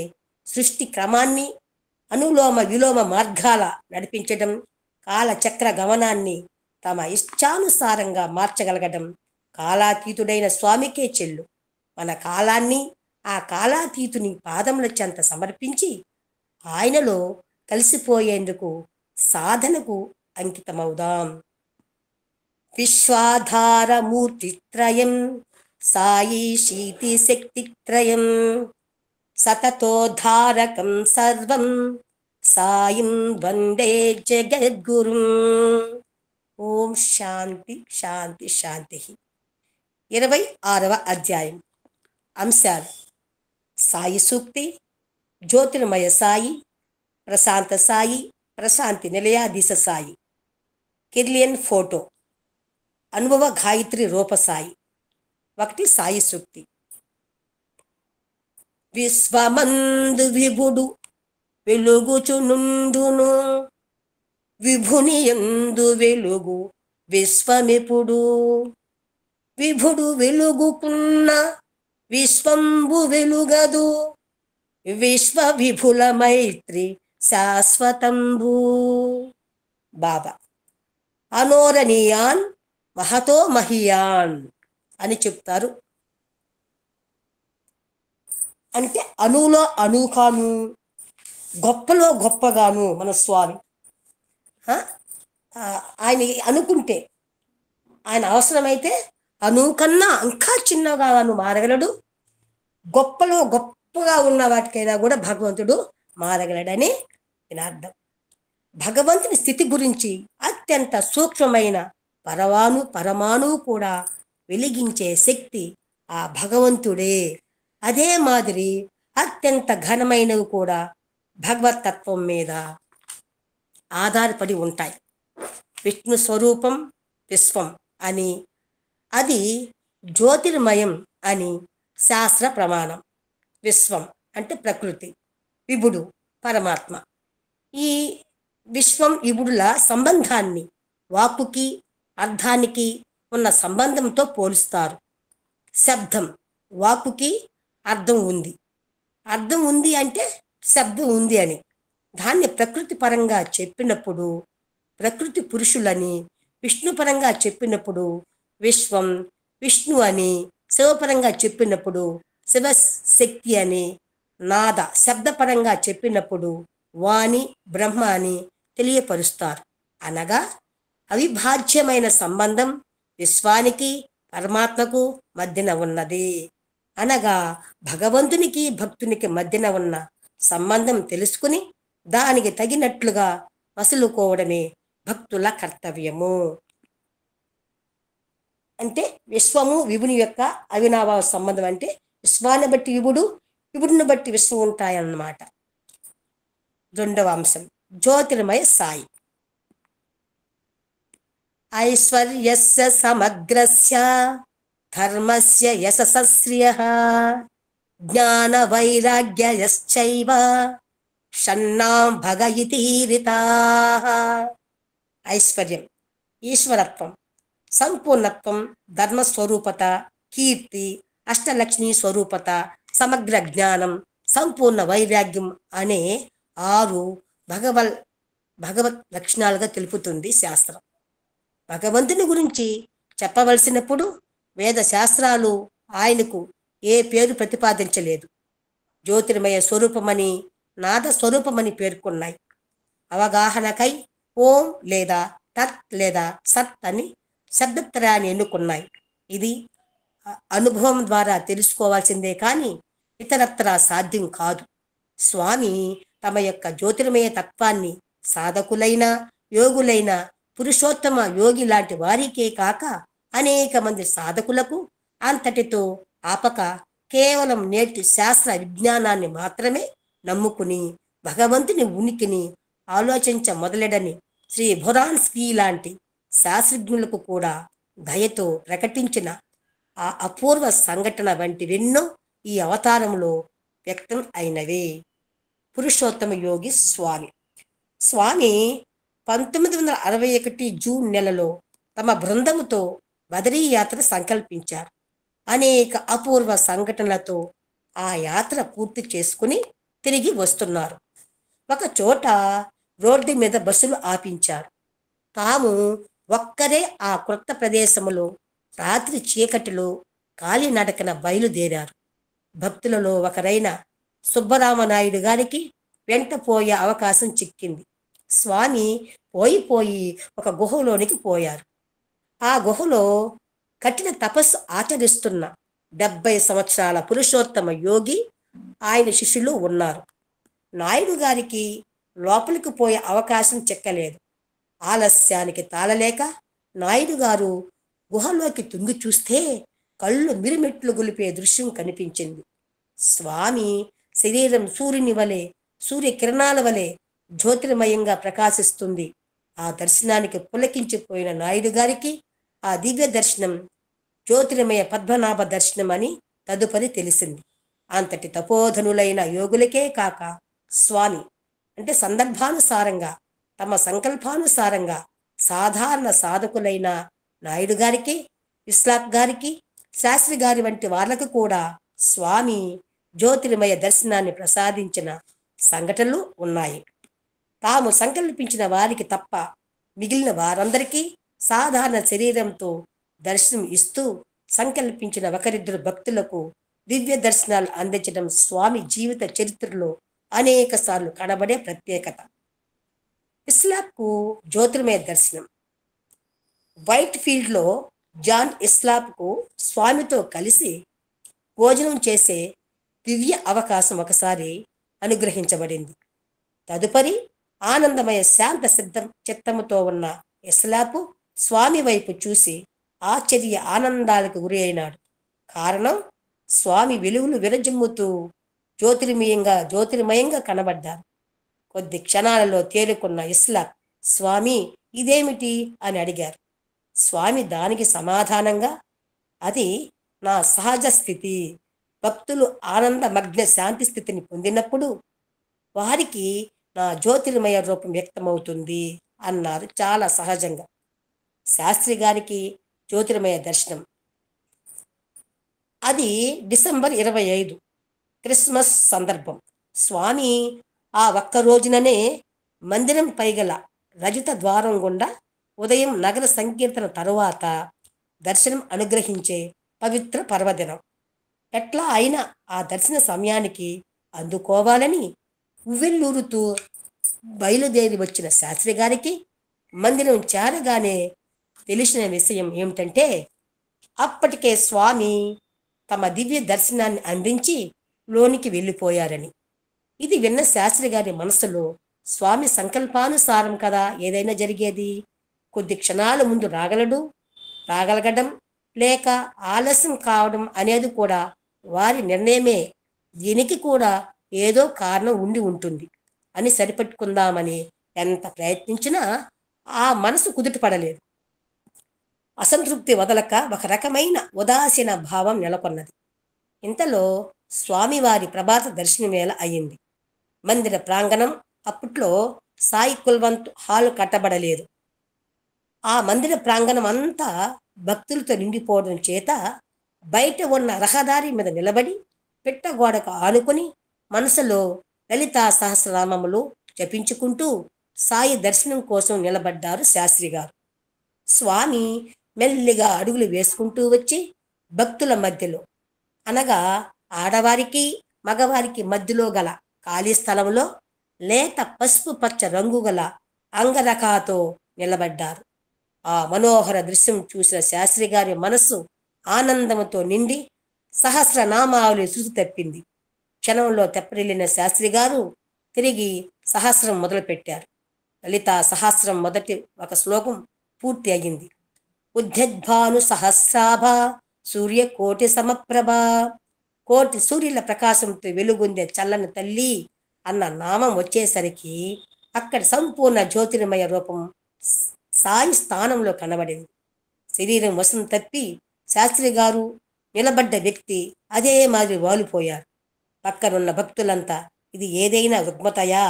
సృష్టి క్రమాన్ని అనులోమ విలోమ మార్గాల నడిపించడం, కాలచక్ర గమనాన్ని తమ ఇష్టానుసారంగా మార్చగలగడం కాలాతీతుడైన స్వామికే చెల్లు. మన కాలాన్ని ఆ కాలాతీతుని పాదముల చెంత సమర్పించి ఆయనలో కలిసిపోయేందుకు సాధనకు అంకితమవుదాం. విశ్వాధారమూర్తిత్రయం సాయి శీతి శక్తిత్రయం సతతోద్ధారకం సర్వం సాయం వందే జగద్గురుం. ఓం శాంతి శాంతి శాంతి. 26వ అధ్యాయం. అంశాలు: సాయి సూక్తి, జ్యోతిర్మయ సాయి, ప్రశాంత సాయి, ప్రశాంతి నిలయాధీశ సాయి, కిర్లియన్ ఫోటో, అనుభవ గాయత్రి రూప సాయి. 1 సాయి సూక్తి. విశ్వమందు విభుడు వెలుగుచునుండును, విభుని యందు వెలుగు విశ్వమిపుడు. విభుడు వెలుగుకున్న విశ్వంబు వెలుగదు, విశ్వ విభుల మైత్రి శాశ్వతంబు. బాబా అనోరణీయాన్ మహతో మహియాన్ అని చెప్తారు. అంటే అణువులో అణుకాను, గొప్పలో గొప్పగాను మన స్వామి. ఆయన అనుకుంటే, ఆయన అవసరమైతే అణువు కన్నా ఇంకా చిన్నగాను మారగలడు. గొప్పలో గొప్పగా ఉన్న వాటికైనా కూడా భగవంతుడు మారగలడని దీని అర్థం. భగవంతుని స్థితి గురించి అత్యంత సూక్ష్మమైన పరమాణువు కూడా వెలిగించే శక్తి ఆ భగవంతుడే. అదే మాదిరి అత్యంత ఘనమైనవి కూడా భగవతత్వం మీద ఆధారపడి ఉంటాయి. విష్ణు స్వరూపం విశ్వం అని, అది జ్యోతిర్మయం అని శాస్త్ర ప్రమాణం. విశ్వం అంటే ప్రకృతి, విభుడు పరమాత్మ. ఈ విశ్వం విభుడుల సంబంధాన్ని వాక్కుకి అర్థానికి ఉన్న సంబంధంతో పోలుస్తారు. శబ్దం, వాక్కుకి అర్థం ఉంది అంటే శబ్దం ఉంది అని. దాన్ని ప్రకృతి పరంగా చెప్పినప్పుడు ప్రకృతి పురుషులని, విష్ణు పరంగా చెప్పినప్పుడు విశ్వం విష్ణు అని, శివపరంగా చెప్పినప్పుడు శివశక్తి అని, నాద శబ్దపరంగా చెప్పినప్పుడు వాణి బ్రహ్మ అని తెలియపరుస్తారు. అనగా అవిభాజ్యమైన సంబంధం విశ్వానికి పరమాత్మకు మధ్యన ఉన్నది. అనగా భగవంతునికి భక్తునికి మధ్యన ఉన్న సంబంధం తెలుసుకుని దానికి తగినట్లుగా మసులుకోవడమే భక్తుల కర్తవ్యము. అంటే విశ్వము విభుని యొక్క అవినాభావ సంబంధం. అంటే విశ్వాన్ని బట్టి విభుడు, విభుడిని బట్టి విశ్వం ఉంటాయన్నమాట. 2వ అంశం జ్యోతిర్మయ సాయి. ఐశ్వర్యస్య సమగ్రస్య ధర్మస్య యశస్శ్రియః జ్ఞాన వైరాగ్యయశ్చైవ షణ్ణాం భగయితీరితాః. ఐశ్వర్యం, ఈశ్వరత్వం, సంపూర్ణత్వం, ధర్మస్వరూపత, కీర్తి, అష్టలక్ష్మి స్వరూపత, సమగ్ర జ్ఞానం, సంపూర్ణ వైరాగ్యం అనే 6 భగవత్ లక్షణాలుగా తెలుపుతుంది శాస్త్రం. భగవంతుని గురించి చెప్పవలసినప్పుడు వేద శాస్త్రాలు ఆయనకు ఏ పేరు ప్రతిపాదించలేదు. జ్యోతిర్మయ స్వరూపమని, నాద స్వరూపమని పేర్కొన్నాయి. అవగాహనకై ఓం లేదా తత్ లేదా సత్ అని శబ్దత్రయాన్ని ఎన్నుకున్నాయి. ఇది అనుభవం ద్వారా తెలుసుకోవాల్సిందే కానీ ఇతరత్రా సాధ్యం కాదు. స్వామి తమ యొక్క జ్యోతిర్మయ తత్వాన్ని సాధకులైన యోగులైన పురుషోత్తమ యోగి లాంటి వారికే కాక అనేక మంది సాధకులకు అంతటితో ఆపక కేవలం నేటి శాస్త్ర విజ్ఞానాన్ని మాత్రమే నమ్ముకుని భగవంతుని ఉనికిని ఆలోచించ మొదలెడని శ్రీ భొరాన్స్కీ లాంటి శాస్త్రజ్ఞులకు కూడా దయతో ప్రకటించిన ఆ అపూర్వ సంఘటన వంటివెన్నో ఈ అవతారంలో వ్యక్తం అయినవే. పురుషోత్తమ యోగి స్వామి 1961 జూన్ నెలలో తమ బృందముతో బదరీ యాత్ర సంకల్పించారు. అనేక అపూర్వ సంఘటనలతో ఆ యాత్ర పూర్తి చేసుకుని తిరిగి వస్తున్నారు. ఒక చోట రోడ్డు మీద బస్సులు ఆపించారు. తాము ఒక్కరే ఆ క్రొత్త ప్రదేశములో రాత్రి చీకటిలో కాలినడకన బయలుదేరారు. భక్తులలో ఒకరైన సుబ్బరామనాయుడు గారికి వెంట పోయే అవకాశం చిక్కింది. స్వామి పోయి ఒక గుహలోనికి పోయారు. ఆ గుహలో కఠిన తపస్సు ఆచరిస్తున్న 70 సంవత్సరాల పురుషోత్తమ యోగి ఆయన శిష్యులు ఉన్నారు. నాయుడు గారికి లోపలికి పోయే అవకాశం చిక్కలేదు. ఆలస్యానికి తాళలేక నాయుడు గారు గుహలోకి తుంగి చూస్తే కళ్ళు మిరుమిట్లు గొలిపే దృశ్యం కనిపించింది. స్వామి శరీరం సూర్యుని వలె సూర్యకిరణాల వలె జ్యోతిర్మయంగా ప్రకాశిస్తుంది. ఆ దర్శనానికి పులకించిపోయిన నాయుడు గారికి ఆ దివ్య దర్శనం జ్యోతిర్మయ పద్మనాభ దర్శనం అని తదుపరి తెలిసింది. అంతటి తపోధనులైన యోగులకే కాక స్వామి అంటే సందర్భానుసారంగా తమ సంకల్పానుసారంగా సాధారణ సాధకులైన నాయుడు గారికి, ఇస్లాక్ గారికి, శాస్త్రి గారి వంటి వాళ్ళకు కూడా స్వామి జ్యోతిర్మయ దర్శనాన్ని ప్రసాదించిన సంఘటనలు ఉన్నాయి. తాము సంకల్పించిన వారికి తప్ప మిగిలిన వారందరికీ సాధారణ శరీరంతో దర్శనం ఇస్తూ సంకల్పించిన ఒకరిద్దరు భక్తులకు దివ్య దర్శనాలు అందించడం స్వామి జీవిత చరిత్రలో అనేక సార్లు కనబడే ప్రత్యేకత. ఇస్లాప్కు జ్యోతిర్మయ దర్శనం. వైట్ ఫీల్డ్లో జాన్ ఇస్లాప్కు స్వామితో కలిసి భోజనం చేసే దివ్య అవకాశం ఒకసారి అనుగ్రహించబడింది. తదుపరి ఆనందమయ శాంత చిత్తముతో ఉన్న ఇస్లాపు స్వామి వైపు చూసి ఆశ్చర్య ఆనందాలకు గురి అయినాడు. కారణం స్వామి వెలుగులు విరజిమ్ముతూ జ్యోతిర్మయంగా కనబడ్డారు. కొద్ది క్షణాలలో తేరుకున్న ఇస్లాక్ స్వామి ఇదేమిటి అని అడిగారు. స్వామి దానికి సమాధానంగా అది నా సహజ స్థితి. భక్తులు ఆనంద మగ్న శాంతి స్థితిని పొందినప్పుడు వారికి నా జ్యోతిర్మయ రూపం వ్యక్తమవుతుంది అన్నారు చాలా సహజంగా. శాస్త్రి గారికి జ్యోతిర్మయ దర్శనం. అది డిసెంబర్ 25 క్రిస్మస్ సందర్భం. స్వామి ఆ ఒక్క రోజుననే మందిరం పైగల రజిత ద్వారం గుండా ఉదయం నగర సంకీర్తన తరువాత దర్శనం అనుగ్రహించే పవిత్ర పర్వదినం. ఎట్లా అయినా ఆ దర్శన సమయానికి అందుకోవాలని ఉవ్వెల్లూరుతూ బయలుదేరి వచ్చిన శాస్త్రి గారికి మందిరం చేరగానే తెలిసిన విషయం ఏమిటంటే అప్పటికే స్వామి తమ దివ్య దర్శనాన్ని అందించి లోనికి వెళ్ళిపోయారని. ఇది విన్న శాస్త్రి గారి మనసులో స్వామి సంకల్పానుసారం కదా ఏదైనా జరిగేది. కొద్ది క్షణాల ముందు రాగలగడం లేక ఆలస్యం కావడం అనేది కూడా వారి నిర్ణయమే. దీనికి కూడా ఏదో కారణం ఉండి ఉంటుంది అని సరిపెట్టుకుందామని ఎంత ప్రయత్నించినా ఆ మనసు కుదుటపడలేదు. అసంతృప్తి వదలక ఒక రకమైన ఉదాసీన భావం నెలకొన్నది. ఇంతలో స్వామివారి ప్రభాత దర్శనం వేళ అయ్యింది. మందిర ప్రాంగణం అప్పట్లో సాయి కుల్వంత్ హాలు కట్టబడలేదు. ఆ మందిర ప్రాంగణం అంతా భక్తులతో నిండిపోవడం చేత బయట ఉన్న రహదారి మీద నిలబడి పిట్టగోడకు ఆనుకుని మనసులో లలితా సహస్రనామములు జపించుకుంటూ సాయి దర్శనం కోసం నిలబడ్డారు శాస్త్రి గారు. స్వామి మెల్లిగా అడుగులు వేసుకుంటూ వచ్చి భక్తుల మధ్యలో అనగా ఆడవారికి మగవారికి మధ్యలో గల ఖాళీ స్థలంలో లేత పసుపు పచ్చ రంగు గల అంగరకాతో నిలబడ్డారు. ఆ మనోహర దృశ్యం చూసిన శాస్త్రి గారి మనస్సు ఆనందంతో నిండి సహస్రనామావళి శృతి తప్పింది. క్షణంలో తెప్పరిల్లిన శాస్త్రి గారు తిరిగి సహస్రం మొదలుపెట్టారు. లలితా సహస్రం మొదటి ఒక శ్లోకం పూర్తి అయ్యింది. ఉద్యద్భాను సహస్రాభ సూర్యకోటి సమప్రభ. కోటి సూర్యుల ప్రకాశంతో వెలుగొందే చల్లని తల్లి అన్న నామం వచ్చేసరికి అక్కడ సంపూర్ణ జ్యోతిర్మయ రూపం సాయి స్థానంలో కనబడింది. శరీరం వశం తప్పి శాస్త్రి గారు నిలబడ్డ వ్యక్తి అదే మాదిరి వాలిపోయారు. పక్కనున్న భక్తులంతా ఇది ఏదైనా రుగ్మతయా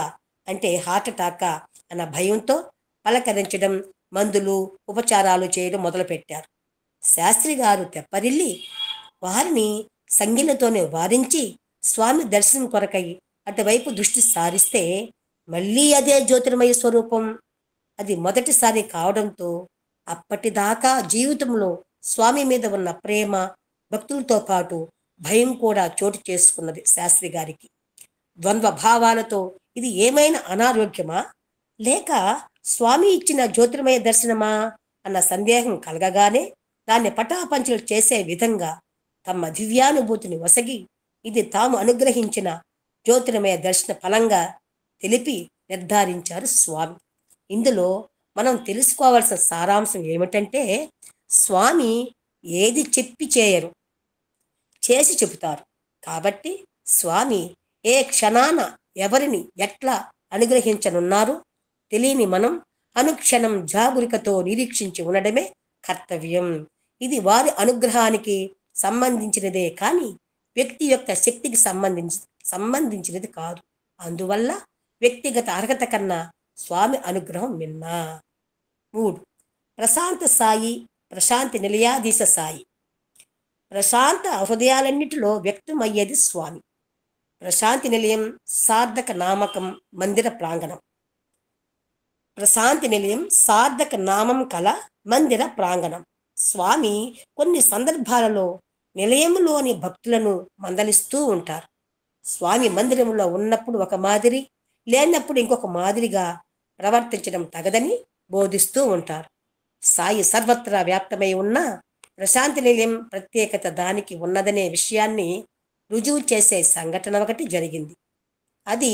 అంటే హార్ట్ అటాకా అన్న భయంతో పలకరించడం, మందులు ఉపచారాలు చేయడం మొదలుపెట్టారు. శాస్త్రి గారు తెప్పరిల్లి వారిని సంగిలతోనే వారించి స్వామి దర్శనం కొరకై అటువైపు దృష్టి సారిస్తే మళ్ళీ అదే జ్యోతిర్మయ స్వరూపం. అది మొదటిసారి కావడంతో అప్పటిదాకా జీవితంలో స్వామి మీద ఉన్న ప్రేమ, భక్తులతో పాటు భయం కూడా చోటు చేసుకున్నది శాస్త్రి గారికి. ద్వంద్వ భావాలతో ఇది ఏమైనా అనారోగ్యమా లేక స్వామి ఇచ్చిన జ్యోతిర్మయ దర్శనమా అన్న సందేహం కలగగానే దాన్ని పటాపంచలు చేసే విధంగా తమ దివ్యానుభూతిని వసగి ఇది తాము అనుగ్రహించిన జ్యోతిర్మయ దర్శన ఫలంగా తెలిపి నిర్ధారించారు స్వామి. ఇందులో మనం తెలుసుకోవాల్సిన సారాంశం ఏమిటంటే స్వామి ఏది చెప్పి చేయరు, చేసి చెబుతారు. కాబట్టి స్వామి ఏ క్షణాన ఎవరిని ఎట్లా అనుగ్రహించనున్నారో తెలియని మనం అనుక్షణం జాగరూకతో నిరీక్షించి ఉండడమే కర్తవ్యం. ఇది వారి అనుగ్రహానికి సంబంధించినదే కానీ వ్యక్తి యొక్క శక్తికి సంబంధించినది కాదు. అందువల్ల వ్యక్తిగత అర్హత కన్నా స్వామి అనుగ్రహం మిన్నా. 3. ప్రశాంత సాయి, ప్రశాంతి నిలయాధీశ సాయి. ప్రశాంత హృదయాలన్నిటిలో వ్యక్తమయ్యేది స్వామి. ప్రశాంతి నిలయం సార్థక నామకం మందిర ప్రాంగణం. ప్రశాంతి నిలయం సార్థక నామం కల మందిర ప్రాంగణం. స్వామి కొన్ని సందర్భాలలో నిలయంలోని భక్తులను మందలిస్తూ ఉంటారు. స్వామి మందిరంలో ఉన్నప్పుడు ఒక మాదిరి, లేనప్పుడు ఇంకొక మాదిరిగా ప్రవర్తించడం తగదని బోధిస్తూ ఉంటారు. సాయి సర్వత్రా వ్యాప్తమై ఉన్న ప్రశాంతి నిలయం ప్రత్యేకత దానికి ఉన్నదనే విషయాన్ని రుజువు చేసే సంఘటన ఒకటి జరిగింది. అది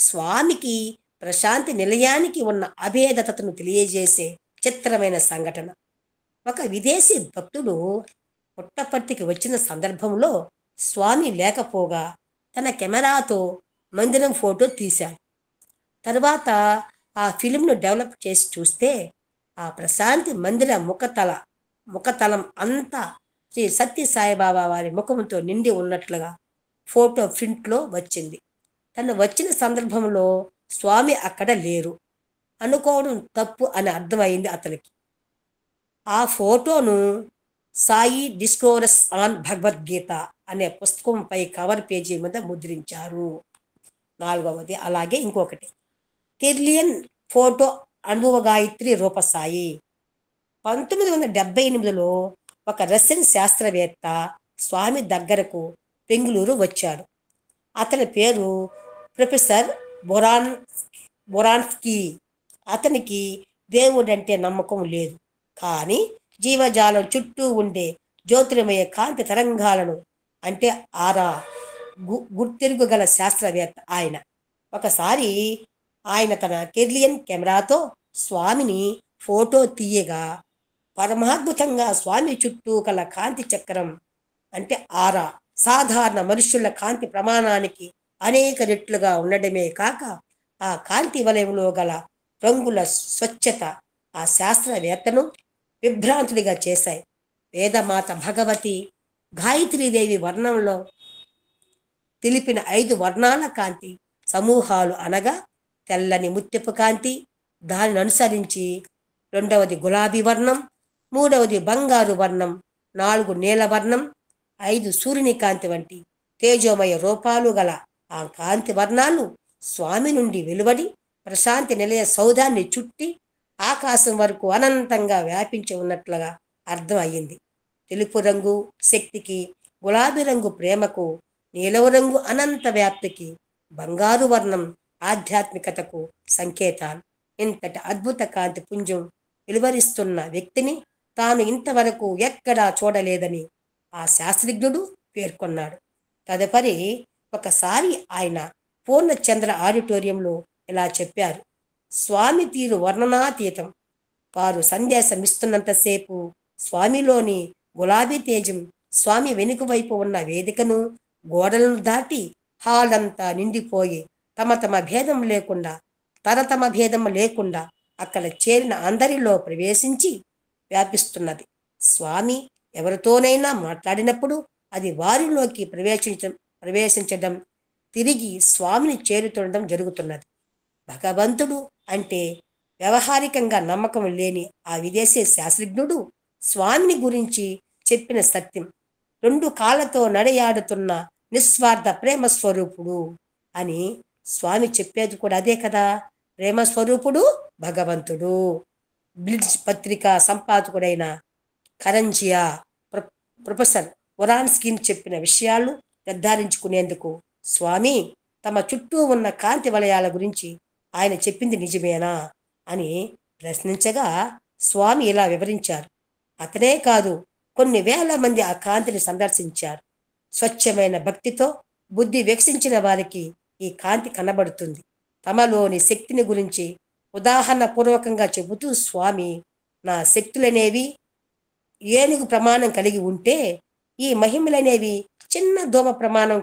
స్వామికి ప్రశాంతి నిలయానికి ఉన్న అభేదతను తెలియజేసే చిత్రమైన సంఘటన. ఒక విదేశీ భక్తుడు పుట్టపర్తికి వచ్చిన సందర్భంలో స్వామి లేకపోగా తన కెమెరాతో మందిరం ఫోటో తీశాడు. తర్వాత ఆ ఫిలింను డెవలప్ చేసి చూస్తే ఆ ప్రశాంతి మందిర ముఖతలం అంతా శ్రీ సత్య సాయిబాబా వారి ముఖంతో నిండి ఉన్నట్లుగా ఫోటో ప్రింట్లో వచ్చింది. తను వచ్చిన సందర్భంలో స్వామి అక్కడ లేరు అనుకోవడం తప్పు అని అర్థమైంది అతనికి. ఆ ఫోటోను సాయి డిస్కోరస్ ఆన్ భగవద్గీత అనే పుస్తకంపై కవర్ పేజీ మీద ముద్రించారు. 4వది అలాగే ఇంకొకటి కెర్లియన్ ఫోటో అనుభవ గాయత్రి రూపసాయి. 1978లో ఒక రష్యన్ శాస్త్రవేత్త స్వామి దగ్గరకు బెంగుళూరు వచ్చాడు. అతని పేరు ప్రొఫెసర్ బొరాన్స్కీ. అతనికి దేవుడంటే నమ్మకం లేదు, కానీ జీవజాలం చుట్టూ ఉండే జ్యోతిర్మయ కాంతి తరంగాలను అంటే ఆరా గుర్తెరుగగల శాస్త్రవేత్త ఆయన. ఒకసారి ఆయన తన కెర్లియన్ కెమెరాతో స్వామిని ఫోటో తీయగా పరమాద్భుతంగా స్వామి చుట్టూ గల కాంతి చక్రం అంటే ఆరా సాధారణ మనుష్యుల కాంతి ప్రమాణానికి అనేక రెట్లుగా ఉండడమే కాక ఆ కాంతి వలయంలో గల రంగుల స్వచ్ఛత ఆ శాస్త్రవేత్తను విభ్రాంతుడిగా చేశాయి. వేదమాత భగవతి గాయత్రీదేవి వర్ణంలో తెలిపిన 5 వర్ణాల కాంతి సమూహాలు అనగా తెల్లని ముత్యపు కాంతి, దానిని అనుసరించి 2వది గులాబీ వర్ణం, 3వది బంగారు వర్ణం, 4 నీలవర్ణం, 5 సూర్యుని కాంతి వంటి తేజోమయ రూపాలు గల ఆ కాంతి వర్ణాలు స్వామి నుండి వెలువడి ప్రశాంతి నిలయ సౌధాన్ని చుట్టి ఆకాశం వరకు అనంతంగా వ్యాపించి ఉన్నట్లుగా అర్థం అయ్యింది. తెలుపు రంగు శక్తికి, గులాబీ రంగు ప్రేమకు, నీలవ రంగు అనంత వ్యాప్తికి, బంగారు వర్ణం ఆధ్యాత్మికతకు సంకేతాలు. ఇంతటి అద్భుత కాంతి పుంజం వెలువరిస్తున్న వ్యక్తిని తాను ఇంతవరకు ఎక్కడా చూడలేదని ఆ శాస్త్రజ్ఞుడు పేర్కొన్నాడు. తదుపరి ఒకసారి ఆయన పూర్ణచంద్ర ఆడిటోరియంలో ఇలా చెప్పారు: స్వామి తీరు వర్ణనాతీతం. వారు సందేశమిస్తున్నంతసేపు స్వామిలోని గులాబీ తేజం స్వామి వెనుక వైపు ఉన్న వేదికను, గోడలను దాటి హాల్ అంతా నిండిపోయి తమ భేదం లేకుండా అక్కడ చేరిన అందరిలో ప్రవేశించి వ్యాపిస్తున్నది. స్వామి ఎవరితోనైనా మాట్లాడినప్పుడు అది వారిలోకి ప్రవేశించడం తిరిగి స్వామిని చేరుతుండడం జరుగుతున్నది. భగవంతుడు అంటే వ్యవహారికంగా నమ్మకం లేని ఆ విదేశీ శాస్త్రజ్ఞుడు స్వామిని గురించి చెప్పిన సత్యం. 2 కాళ్ళతో నడయాడుతున్న నిస్వార్థ ప్రేమ స్వరూపుడు అని స్వామి చెప్పేది కూడా అదే కదా. ప్రేమ స్వరూపుడు భగవంతుడు. బ్లిడ్జ్ పత్రిక సంపాదకుడైన కరంజియా ప్రొఫెసర్ ఒరాన్స్కిన్ చెప్పిన విషయాలు నిర్ధారించుకునేందుకు స్వామి తమ చుట్టూ ఉన్న కాంతి వలయాల గురించి ఆయన చెప్పింది నిజమేనా అని ప్రశ్నించగా స్వామి ఇలా వివరించారు. అతనే కాదు, కొన్ని వేల మంది ఆ కాంతిని సందర్శించారు. స్వచ్ఛమైన భక్తితో బుద్ధి వికసించిన వారికి ఈ కాంతి కనబడుతుంది. తమలోని శక్తిని గురించి ఉదాహరణ పూర్వకంగా చెబుతూ స్వామి, నా శక్తులనేవి ఏనుగు ప్రమాణం కలిగి ఉంటే ఈ మహిమలనేవి చిన్న దోమ ప్రమాణం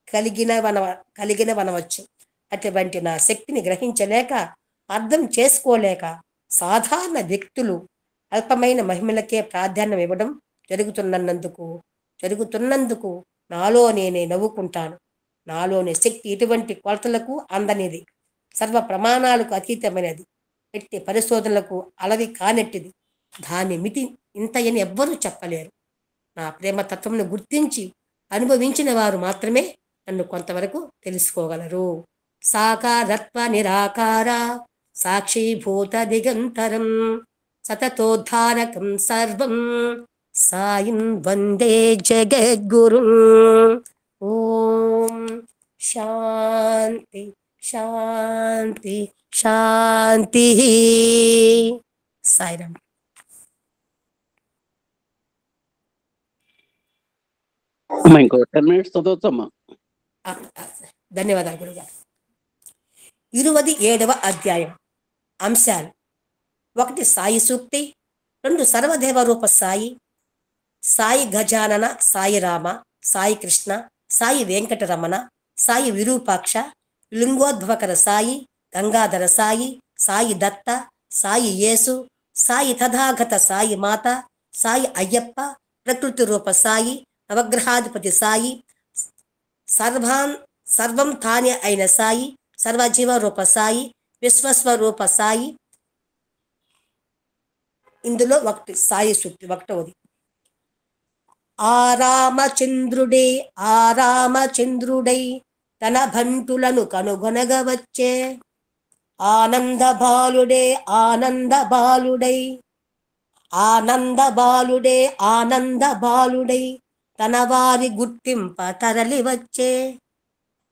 కలిగినవనవచ్చు. అటువంటి నా శక్తిని గ్రహించలేక, అర్థం చేసుకోలేక సాధారణ వ్యక్తులు అల్పమైన మహిమలకే ప్రాధాన్యం ఇవ్వడం జరుగుతున్నందుకు నాలో నేనే నవ్వుకుంటాను. నాలోని శక్తి ఇటువంటి కొలతలకు అందనిది, సర్వ ప్రమాణాలకు అతీతమైనది, ఎట్టి పరిశోధనలకు అలవి కానెట్టిది. దాని మితి ఇంతయని ఎవ్వరూ చెప్పలేరు. నా ప్రేమతత్వంను గుర్తించి అనుభవించిన వారు మాత్రమే నన్ను కొంతవరకు తెలుసుకోగలరు. సాకారత్వ నిరాకార సాక్షిభూత దిగంతరం సతతోద్ధారకం సర్వం సాయం వందే జగద్గురుం. ఓం శాంతి శాంతి శాంతి. సాయిరామ్. అమ్మా ఇంకో 10 minutes చదవచ్చమ్మా. ధన్యవాదాలు గురుగారు. 27వ అధ్యాయం. అంశాలు: 1 సాయి సూక్తి, 2 సర్వదేవ రూప సాయి, సాయి గజానన, సాయి రామ, సాయి కృష్ణ, సాయి వెంకటరమణ, సాయి విరూపాక్ష, లింగోద్భవకర సాయి, గంగాధర సాయి, సాయి దత్త, సాయి యేసు, సాయి తథాగత సాయి మాత, సాయి అయ్యప్ప, ప్రకృతి రూప సాయి, నవగ్రహాధిపతి సాయి, సర్వం తానే అయిన సాయి, సర్వజీవ రూప సాయి, విశ్వస్వరూప సాయి. ఇందులో 1 సాయి సూక్తి. 1వది: ఆరామచంద్రుడై తన భంటులను కనుగొనగా వచ్చే ఆనంద బాలుడై తన వారి గుర్తింప తరలి వచ్చే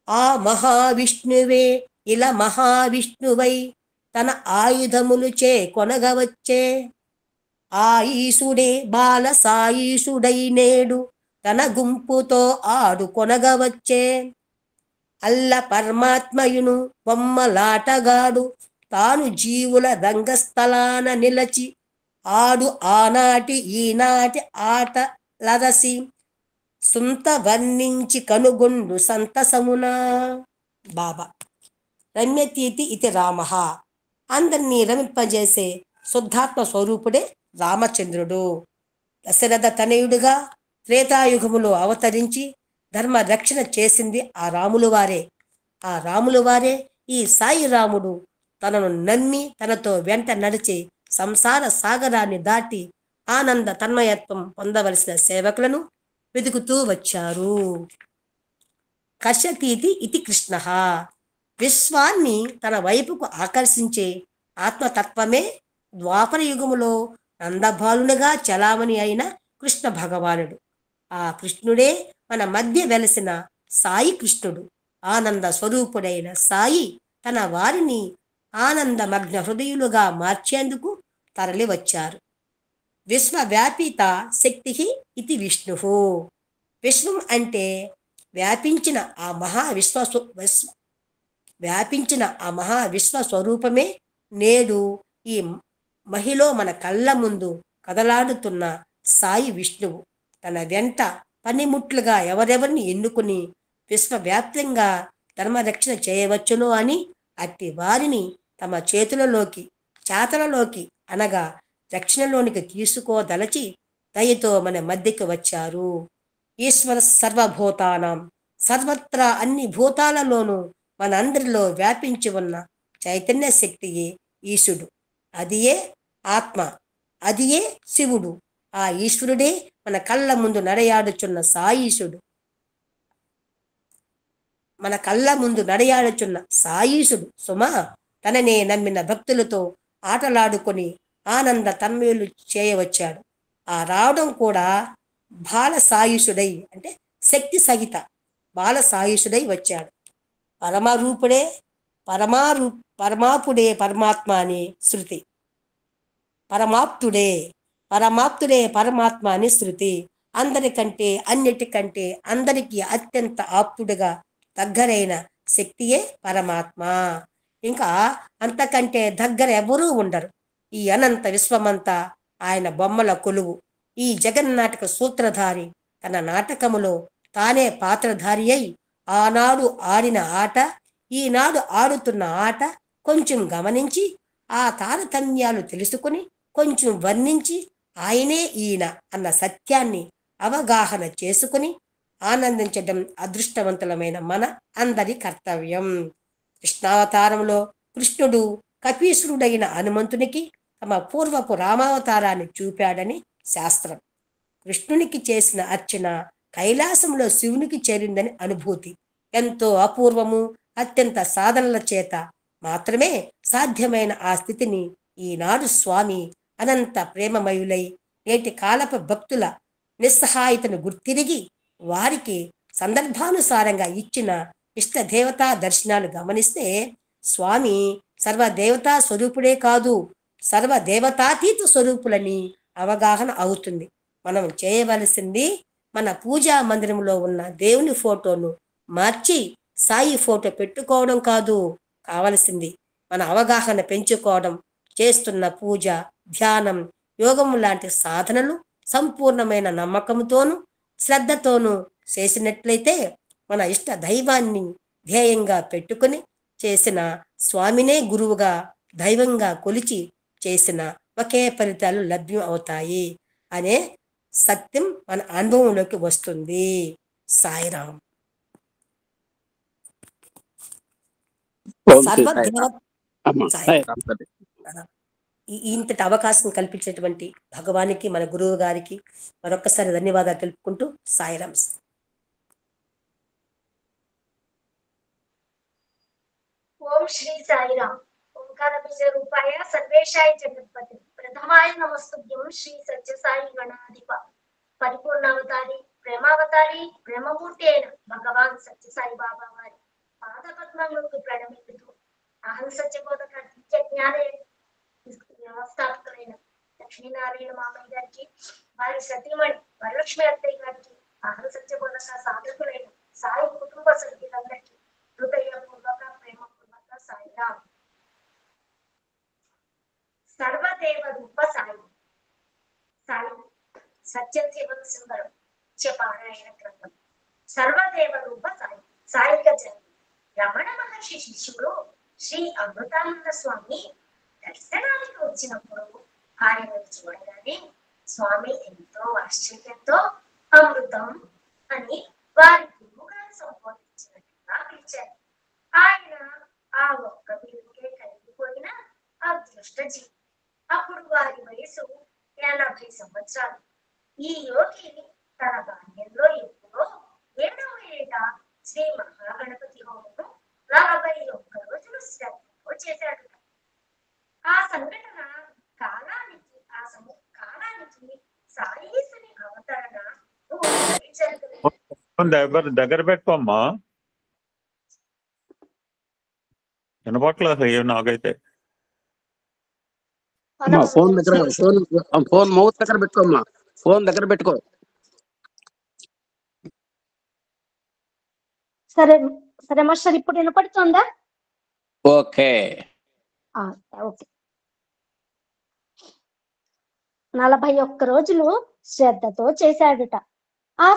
ఆ మహావిష్ణువే ఇలా మహావిష్ణువై తన ఆయుధములు చే కొనగవచ్చే. ఆ ఈశుడే బాల సాయిషుడై నేడు తన గుంపుతో ఆడుకొనగవచ్చే. అల్ల పరమాత్మయును బొమ్మలాటగాడు తాను జీవుల రంగస్థలాన నిలచి ఆడు ఆనాటి ఈనాటి ఆటలరసి సుంత వర్ణించి కనుగొండు సంతసమున. బాబా: రమ్యతీతి ఇది రామ. అందరినీ రమింపజేసే శుద్ధాత్మ స్వరూపుడే రామచంద్రుడు. దశరథ తనయుడుగా త్రేతాయుగములో అవతరించి ధర్మ రక్షణ చేసింది ఆ రాములు వారే. ఈ సాయి రాముడు తనను నమ్మి తనతో వెంట నడిచి సంసార సాగరాన్ని దాటి ఆనంద తన్మయత్వం పొందవలసిన సేవకులను వెతుకుతూ వచ్చారు. కశ్యతీతి ఇది కృష్ణ. విశ్వాన్ని తన వైపుకు ఆకర్షించే ఆత్మతత్వమే ద్వాపర యుగములో నందబాలునిగా చలామణి అయిన కృష్ణ భగవానుడు. ఆ కృష్ణుడే మన మధ్య వెలసిన సాయి కృష్ణుడు. ఆనంద స్వరూపుడైన సాయి తన వారిని ఆనందమగ్న హృదయులుగా మార్చేందుకు తరలి వచ్చారు. విశ్వవ్యాపిత శక్తి ఇది విష్ణు. విశ్వం అంటే వ్యాపించిన ఆ వ్యాపించిన ఆ మహా విశ్వ స్వరూపమే నేడు ఈ మహిలో మన కళ్ళ ముందు కదలాడుతున్న సాయి విష్ణువు. తన వెంట పనిముట్లుగా ఎవరెవరిని ఎన్నుకుని విశ్వవ్యాప్తంగా ధర్మరక్షణ చేయవచ్చును అని అట్టి వారిని తమ చేతులలోకి చేతలలోకి అనగా రక్షణలోనికి తీసుకోదలచి దయతో మన మధ్యకి వచ్చారు. ఈశ్వర సర్వభూతానం, సర్వత్రా అన్ని భూతాలలోనూ మనందరిలో వ్యాపించి ఉన్న చైతన్య శక్తియే ఈశుడు. అదియే ఆత్మ, అదియే శివుడు. ఆ ఈశ్వరుడే మన కళ్ళ ముందు నడయాడుచున్న సాయీశుడు. మన కళ్ళ ముందు నడయాడుచున్న సాయీశుడు సుమా తననే నమ్మిన భక్తులతో ఆటలాడుకొని ఆనంద తన్మయులు చేయవచ్చాడు. ఆ రావడం కూడా బాల సాయుషుడై అంటే శక్తి సహిత బాల సాయుషుడై వచ్చాడు. పరమరూపుడే పరమాపుడే పరమాత్మ అని శృతి. పరమాప్తుడే పరమాత్మ అని శృతి. అందరికంటే అన్నిటికంటే అందరికీ అత్యంత ఆప్తుడిగా దగ్గరైన శక్తియే పరమాత్మ. ఇంకా అంతకంటే దగ్గర ఎవరూ ఉండరు. ఈ అనంత విశ్వమంతా ఆయన బొమ్మల కొలువు. ఈ జగన్నాటక సూత్రధారి తన నాటకములో తానే పాత్రధారి అయి ఆనాడు ఆడిన ఆట, ఈనాడు ఆడుతున్న ఆట కొంచెం గమనించి ఆ తారతమ్యాలు తెలుసుకుని కొంచెం వర్ణించి ఆయనే ఈయన అన్న సత్యాన్ని అవగాహన చేసుకుని ఆనందించడం అదృష్టవంతులమైన మన అందరి కర్తవ్యం. కృష్ణావతారంలో కృష్ణుడు కపీశ్వరుడైన హనుమంతునికి తమ పూర్వపు రామావతారాన్ని చూపాడని శాస్త్రం. కృష్ణునికి చేసిన అర్చన కైలాసంలో శివునికి చేరిందని అనుభూతి. ఎంతో అపూర్వము, అత్యంత సాధనల చేత మాత్రమే సాధ్యమైన ఆ స్థితిని ఈనాడు స్వామి అనంత ప్రేమమయులై నేటి కాలపు భక్తుల నిస్సహాయతను గుర్తిరిగి వారికి సందర్భానుసారంగా ఇచ్చిన ఇష్ట దేవతా దర్శనాలు గమనిస్తే స్వామి సర్వదేవతా స్వరూపుడే కాదు, సర్వదేవతాతీత స్వరూపులని అవగాహన అవుతుంది. మనం చేయవలసింది మన పూజా మందిరంలో ఉన్న దేవుని ఫోటోను మార్చి సాయి ఫోటో పెట్టుకోవడం కాదు. కావలసింది మన అవగాహన పెంచుకోవడం. చేస్తున్న పూజ, ధ్యానం, యోగం లాంటి సాధనలు సంపూర్ణమైన నమ్మకంతోనూ శ్రద్ధతోనూ చేసినట్లయితే మన ఇష్ట దైవాన్ని ధ్యేయంగా పెట్టుకుని చేసిన స్వామినే గురువుగా దైవంగా కొలిచి చేసిన ఒకే ఫలితాలు లభ్యం అవుతాయి అనే సత్యం మన అనుభవంలోకి వస్తుంది. సాయిరాం. ఇంతటి అవకాశం కల్పించినటువంటి భగవానికి, మన గురువు గారికి మరొకసారి ధన్యవాదాలు తెలుపుకుంటూ సాయిరాం. ఓం శ్రీ సాయిరాం. ఓంకార బీజ రూపాయ సర్వేశాయ జగత్పతి ప్రథమాయ నమస్తుభ్యం శ్రీ సత్య సాయి గణాధిప పరిపూర్ణావతారి ప్రేమావతారి ప్రేమమూర్తి అయిన భగవాన్ సత్య సాయి బాబా వారి పాద పద్మములకు ప్రణమిల్లుతూ అహం సత్యబోధక నిత్య జ్ఞాన వ్యవస్థాపకులైన లక్ష్మీనారాయణ మామయ్య గారికి, వారి సతీమణి వరలక్ష్మి అత్తయ్య గారికి, అహం సత్యబోధక సాధకులైన సాయి కుటుంబ సభ్యులందరికీ హృదయపూర్వక ప్రేమపూర్వక సాయిరాం. సర్వదేవ రూప సాయి. సాయి సత్యం శివం సుందరం పారాయణ గ్రంథం. సర్వదేవ రూప సాయి. సాయిక జన్మ రమణ మహర్షి శిష్యుడు శ్రీ అమృతానంద స్వామి దర్శనానికి వచ్చినప్పుడు ఆయనను చూడగానే స్వామి ఎంతో ఆశ్చర్యంతో అమృతం అని వారి గురువుగారు సంబోధించినట్టుగా పిలిచారు. ఆయన ఆ ఒక్క పిలుపుకే కలిగిపోయిన అదృష్టజీవి. అప్పుడు వారి వయసు 80 సంవత్సరాలు. ఈ యోగి తన బాల్యంలో ఎప్పుడో 7వ ఏట శ్రీ మహాగణపతి హోమం 41 రోజులు శ్రద్ధతో చేశాడు. ఆ సంఘటన కాలానికి సాయీసుని అవతరణ దగ్గర పెట్టుకోమ్మా, వినపట్లేదు నాకైతే. ఫోన్ మౌత్ దగ్గర పెట్టుకోమ్మా, ఫోన్ దగ్గర పెట్టుకో. సరే సరే మాస్టర్, ఇప్పుడు వినపడుతుందా? ఓకే. ఆ, ఓకే. 41 రోజులు శ్రద్ధతో చేశాడట. ఆ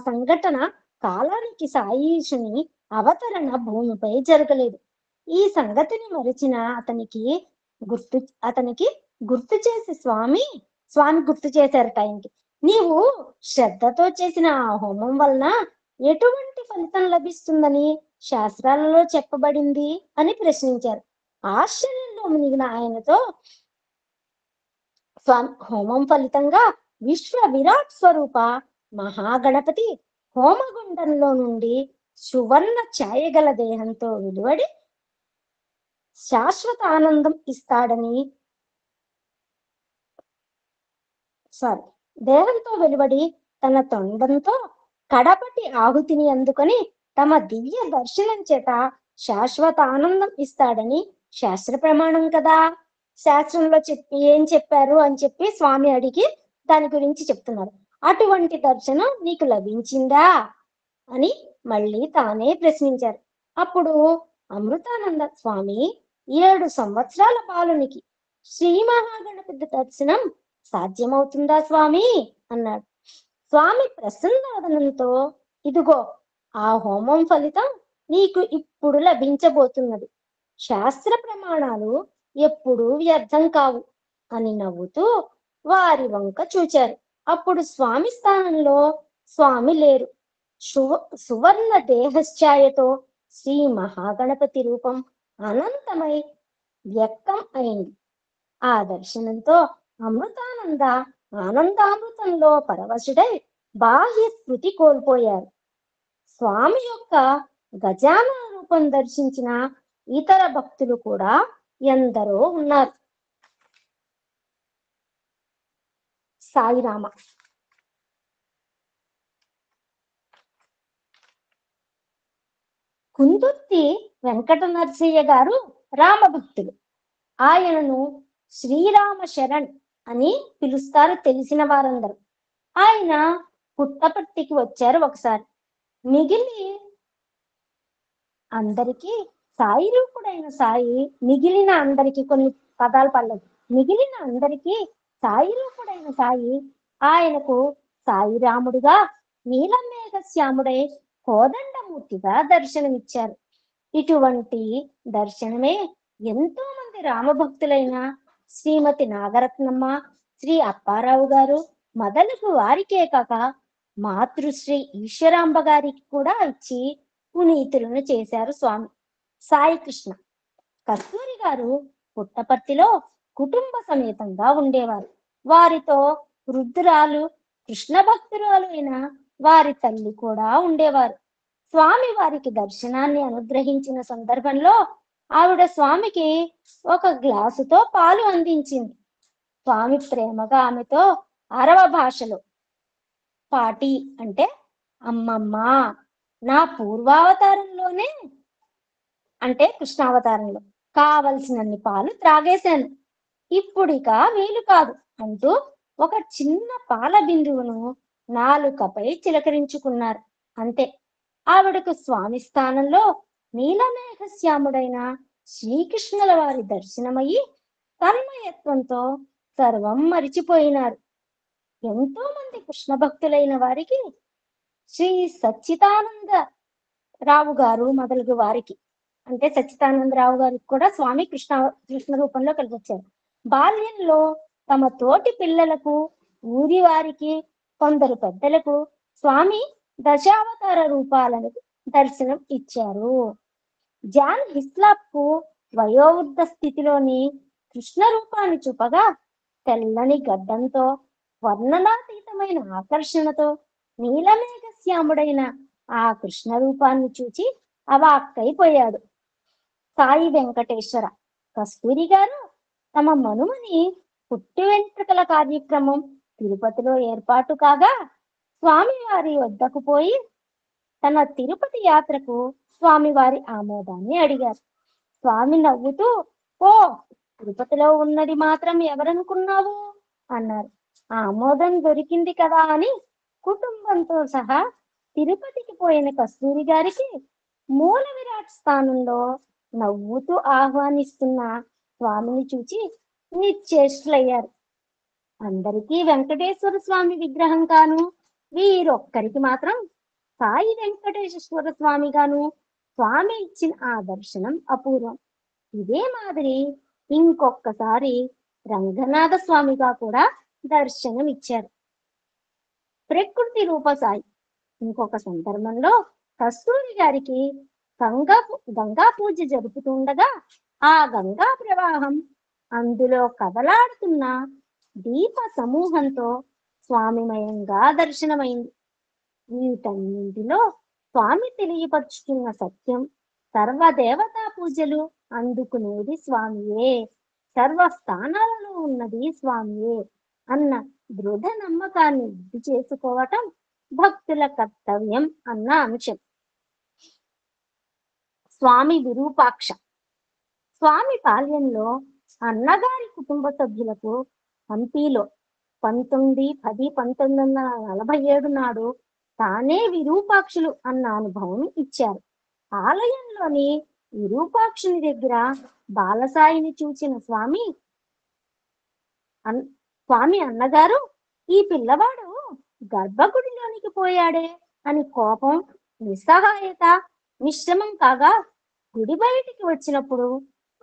సంఘటన కాలానికి సాయీషుని అవతరణ భూమిపై జరగలేదు. ఈ సంగతిని మరిచిన అతనికి గుర్తు చేసి స్వామి గుర్తు చేశారట ఆయనకి. నీవు శ్రద్ధతో చేసిన ఆ హోమం వలన ఎటువంటి ఫలితం లభిస్తుందని శాస్త్రాలలో చెప్పబడింది అని ప్రశ్నించారు. ఆశ్చర్యంలో మునిగిన ఆయనతో హోమం ఫలితంగా విశ్వ విరాట్ స్వరూప మహాగణపతి హోమగుండంలో నుండి సువర్ణ ఛాయగల దేహంతో వెలువడి శాశ్వత ఆనందం ఇస్తాడని దేహంతో వెలువడి తన తొండంతో కడపటి ఆహుతిని అందుకొని తమ దివ్య దర్శనం చేత శాశ్వత ఆనందం ఇస్తాడని శాస్త్ర ప్రమాణం కదా. శాస్త్రంలో ఏం చెప్పారు అని చెప్పి స్వామి అడిగి దాని గురించి చెప్తున్నారు. అటువంటి దర్శనం నీకు లభించిందా అని మళ్ళీ తానే ప్రశ్నించారు. అప్పుడు అమృతానంద స్వామి 7 సంవత్సరాల బాలునికి శ్రీ మహాగణపతి దర్శనం సాధ్యమవుతుందా స్వామి అన్నాడు. స్వామి ప్రసన్నవదనంతో ఇదిగో ఆ హోమం ఫలితం నీకు ఇప్పుడు లభించబోతున్నది. శాస్త్ర ప్రమాణాలు ఎప్పుడూ వ్యర్థం కావు అని నవ్వుతూ వారి వంక చూచారు. అప్పుడు స్వామి స్థానంలో స్వామి లేరు. సువర్ణ దేహశ్చాయతో శ్రీ మహాగణపతి రూపం అనంతమై వ్యక్తం అయింది. ఆ దర్శనంతో అమృతానంద ఆనందామృతంలో పరవశుడై బాహ్య స్మృతి కోల్పోయారు. స్వామి యొక్క గజానన రూపం దర్శించిన ఇతర భక్తులు కూడా ఎందరో ఉన్నారు. సాయిరామ. కుందుర్తి వెంకట నరసయ్య గారు రామభక్తులు. ఆయనను శ్రీరామ శరణ్ అని పిలుస్తారు తెలిసిన వారందరూ. ఆయన పుట్టపర్తికి వచ్చారు ఒకసారి. మిగిలిన అందరికీ కొన్ని పదాలు పడలేదు. మిగిలిన అందరికీ సాయి రూపుడైన సాయి ఆయనకు సాయిరాముడుగా నీలమేఘ శ్యాముడై కోదండమూర్తిగా దర్శనమిచ్చారు. ఇటువంటి దర్శనమే ఎంతో మంది రామభక్తులైన శ్రీమతి నాగరత్నమ్మ, శ్రీ అప్పారావు గారు మొదలగు వారికే కాక మాతృశ్రీ ఈశ్వరాంబ గారికి కూడా ఇచ్చి పునీతులను చేశారు స్వామి. సాయి కృష్ణ కస్తూరి గారు పుట్టపర్తిలో కుటుంబ సమేతంగా ఉండేవారు. వారితో వృద్ధురాలు కృష్ణ భక్తురాలు అయిన వారి తల్లి కూడా ఉండేవారు. స్వామి వారికి దర్శనాన్ని అనుగ్రహించిన సందర్భంలో ఆవిడ స్వామికి ఒక గ్లాసుతో పాలు అందించింది. స్వామి ప్రేమగా ఆమెతో అరవ భాషలో పాటి అంటే అమ్మమ్మ, నా పూర్వావతారంలోనే అంటే కృష్ణావతారంలో కావలసినన్ని పాలు త్రాగేశాను, ఇప్పుడిక వీలు కాదు అంటూ ఒక చిన్న పాల బిందువును నాలుకపై చిలకరించుకున్నారు. అంతే. ఆవిడకు స్వామి స్థానంలో నీలమేఘ శ్యాముడైన శ్రీకృష్ణుల వారి దర్శనమయ్యి తన్మయత్వంతో సర్వం మరిచిపోయినారు. ఎంతో మంది కృష్ణ భక్తులైన వారికి శ్రీ సచ్చిదానంద రావు గారు మొదలగు వారికి అంటే సచ్చిదానందరావు గారికి కూడా స్వామి కృష్ణ రూపంలో కలిసొచ్చారు. బాల్యంలో తమ తోటి పిల్లలకు, ఊరి వారికి, కొందరు పెద్దలకు స్వామి దశావతార రూపాలను దర్శనం ఇచ్చారు. జాన్ హిస్లాప్ కు వయోవృద్ధ స్థితిలోని కృష్ణ రూపాన్ని చూపగా తెల్లని గడ్డంతో వర్ణనాతీతమైన ఆకర్షణతో నీలమేఘ శ్యాముడైన ఆ కృష్ణ రూపాన్ని చూచి అవాక్కైపోయాడు. సాయి వెంకటేశ్వర కస్తూరి గారు తమ మనుమని పుట్టి వెంట్రుకల కార్యక్రమం తిరుపతిలో ఏర్పాటు కాగా స్వామివారి వద్దకు పోయి తన తిరుపతి యాత్రకు స్వామివారి ఆమోదాన్ని అడిగారు. స్వామి నవ్వుతూ, ఓ తిరుపతిలో ఉన్నది మాత్రం ఎవరనుకున్నావు అన్నారు. ఆమోదం దొరికింది కదా అని కుటుంబంతో సహా తిరుపతికి పోయిన కస్తూరి గారికి మూల విరాట్ స్థానంలో నవ్వుతూ ఆహ్వానిస్తున్న స్వామిని చూచి నిశ్చేష్లయ్యారు. అందరికీ వెంకటేశ్వర స్వామి విగ్రహం కాను, వీరొక్కరికి మాత్రం సాయి వెంకటేశ్వర స్వామి గాను స్వామి ఇచ్చిన ఆ దర్శనం అపూర్వం. ఇదే మాదిరి ఇంకొకసారి రంగనాథ స్వామిగా కూడా దర్శనం ఇచ్చారు. ప్రకృతి రూప సాయి ఇంకొక సందర్భంలో కస్తూరి గారికి గంగా పూజ జరుపుతుండగా ఆ గంగా ప్రవాహం అందులో కదలాడుతున్న దీప సమూహంతో స్వామిమయంగా దర్శనమైంది. వీటన్నింటిలో స్వామి తెలియపరుచుకున్న సత్యం సర్వదేవతా పూజలు అందుకునేది స్వామియే, సర్వస్థానాలలో ఉన్నది స్వామియే అన్న దృఢ నమ్మకాన్ని వృద్ధి చేసుకోవటం భక్తుల కర్తవ్యం అన్న అంశం. స్వామి విరూపాక్ష. స్వామి బాల్యంలో అన్నగారి కుటుంబ సభ్యులకు హంపీలో 19/10/1947 నాడు తానే విరూపాక్షులు అన్న అనుభవం ఇచ్చారు. ఆలయంలోని విరూపాక్షుని దగ్గర బాలసాయిని చూచిన స్వామి అన్నగారు, ఈ పిల్లవాడు గర్భగుడిలోనికి పోయాడే అని కోపం, నిస్సహాయత మిశ్రమం కాగా గుడి బయటికి వచ్చినప్పుడు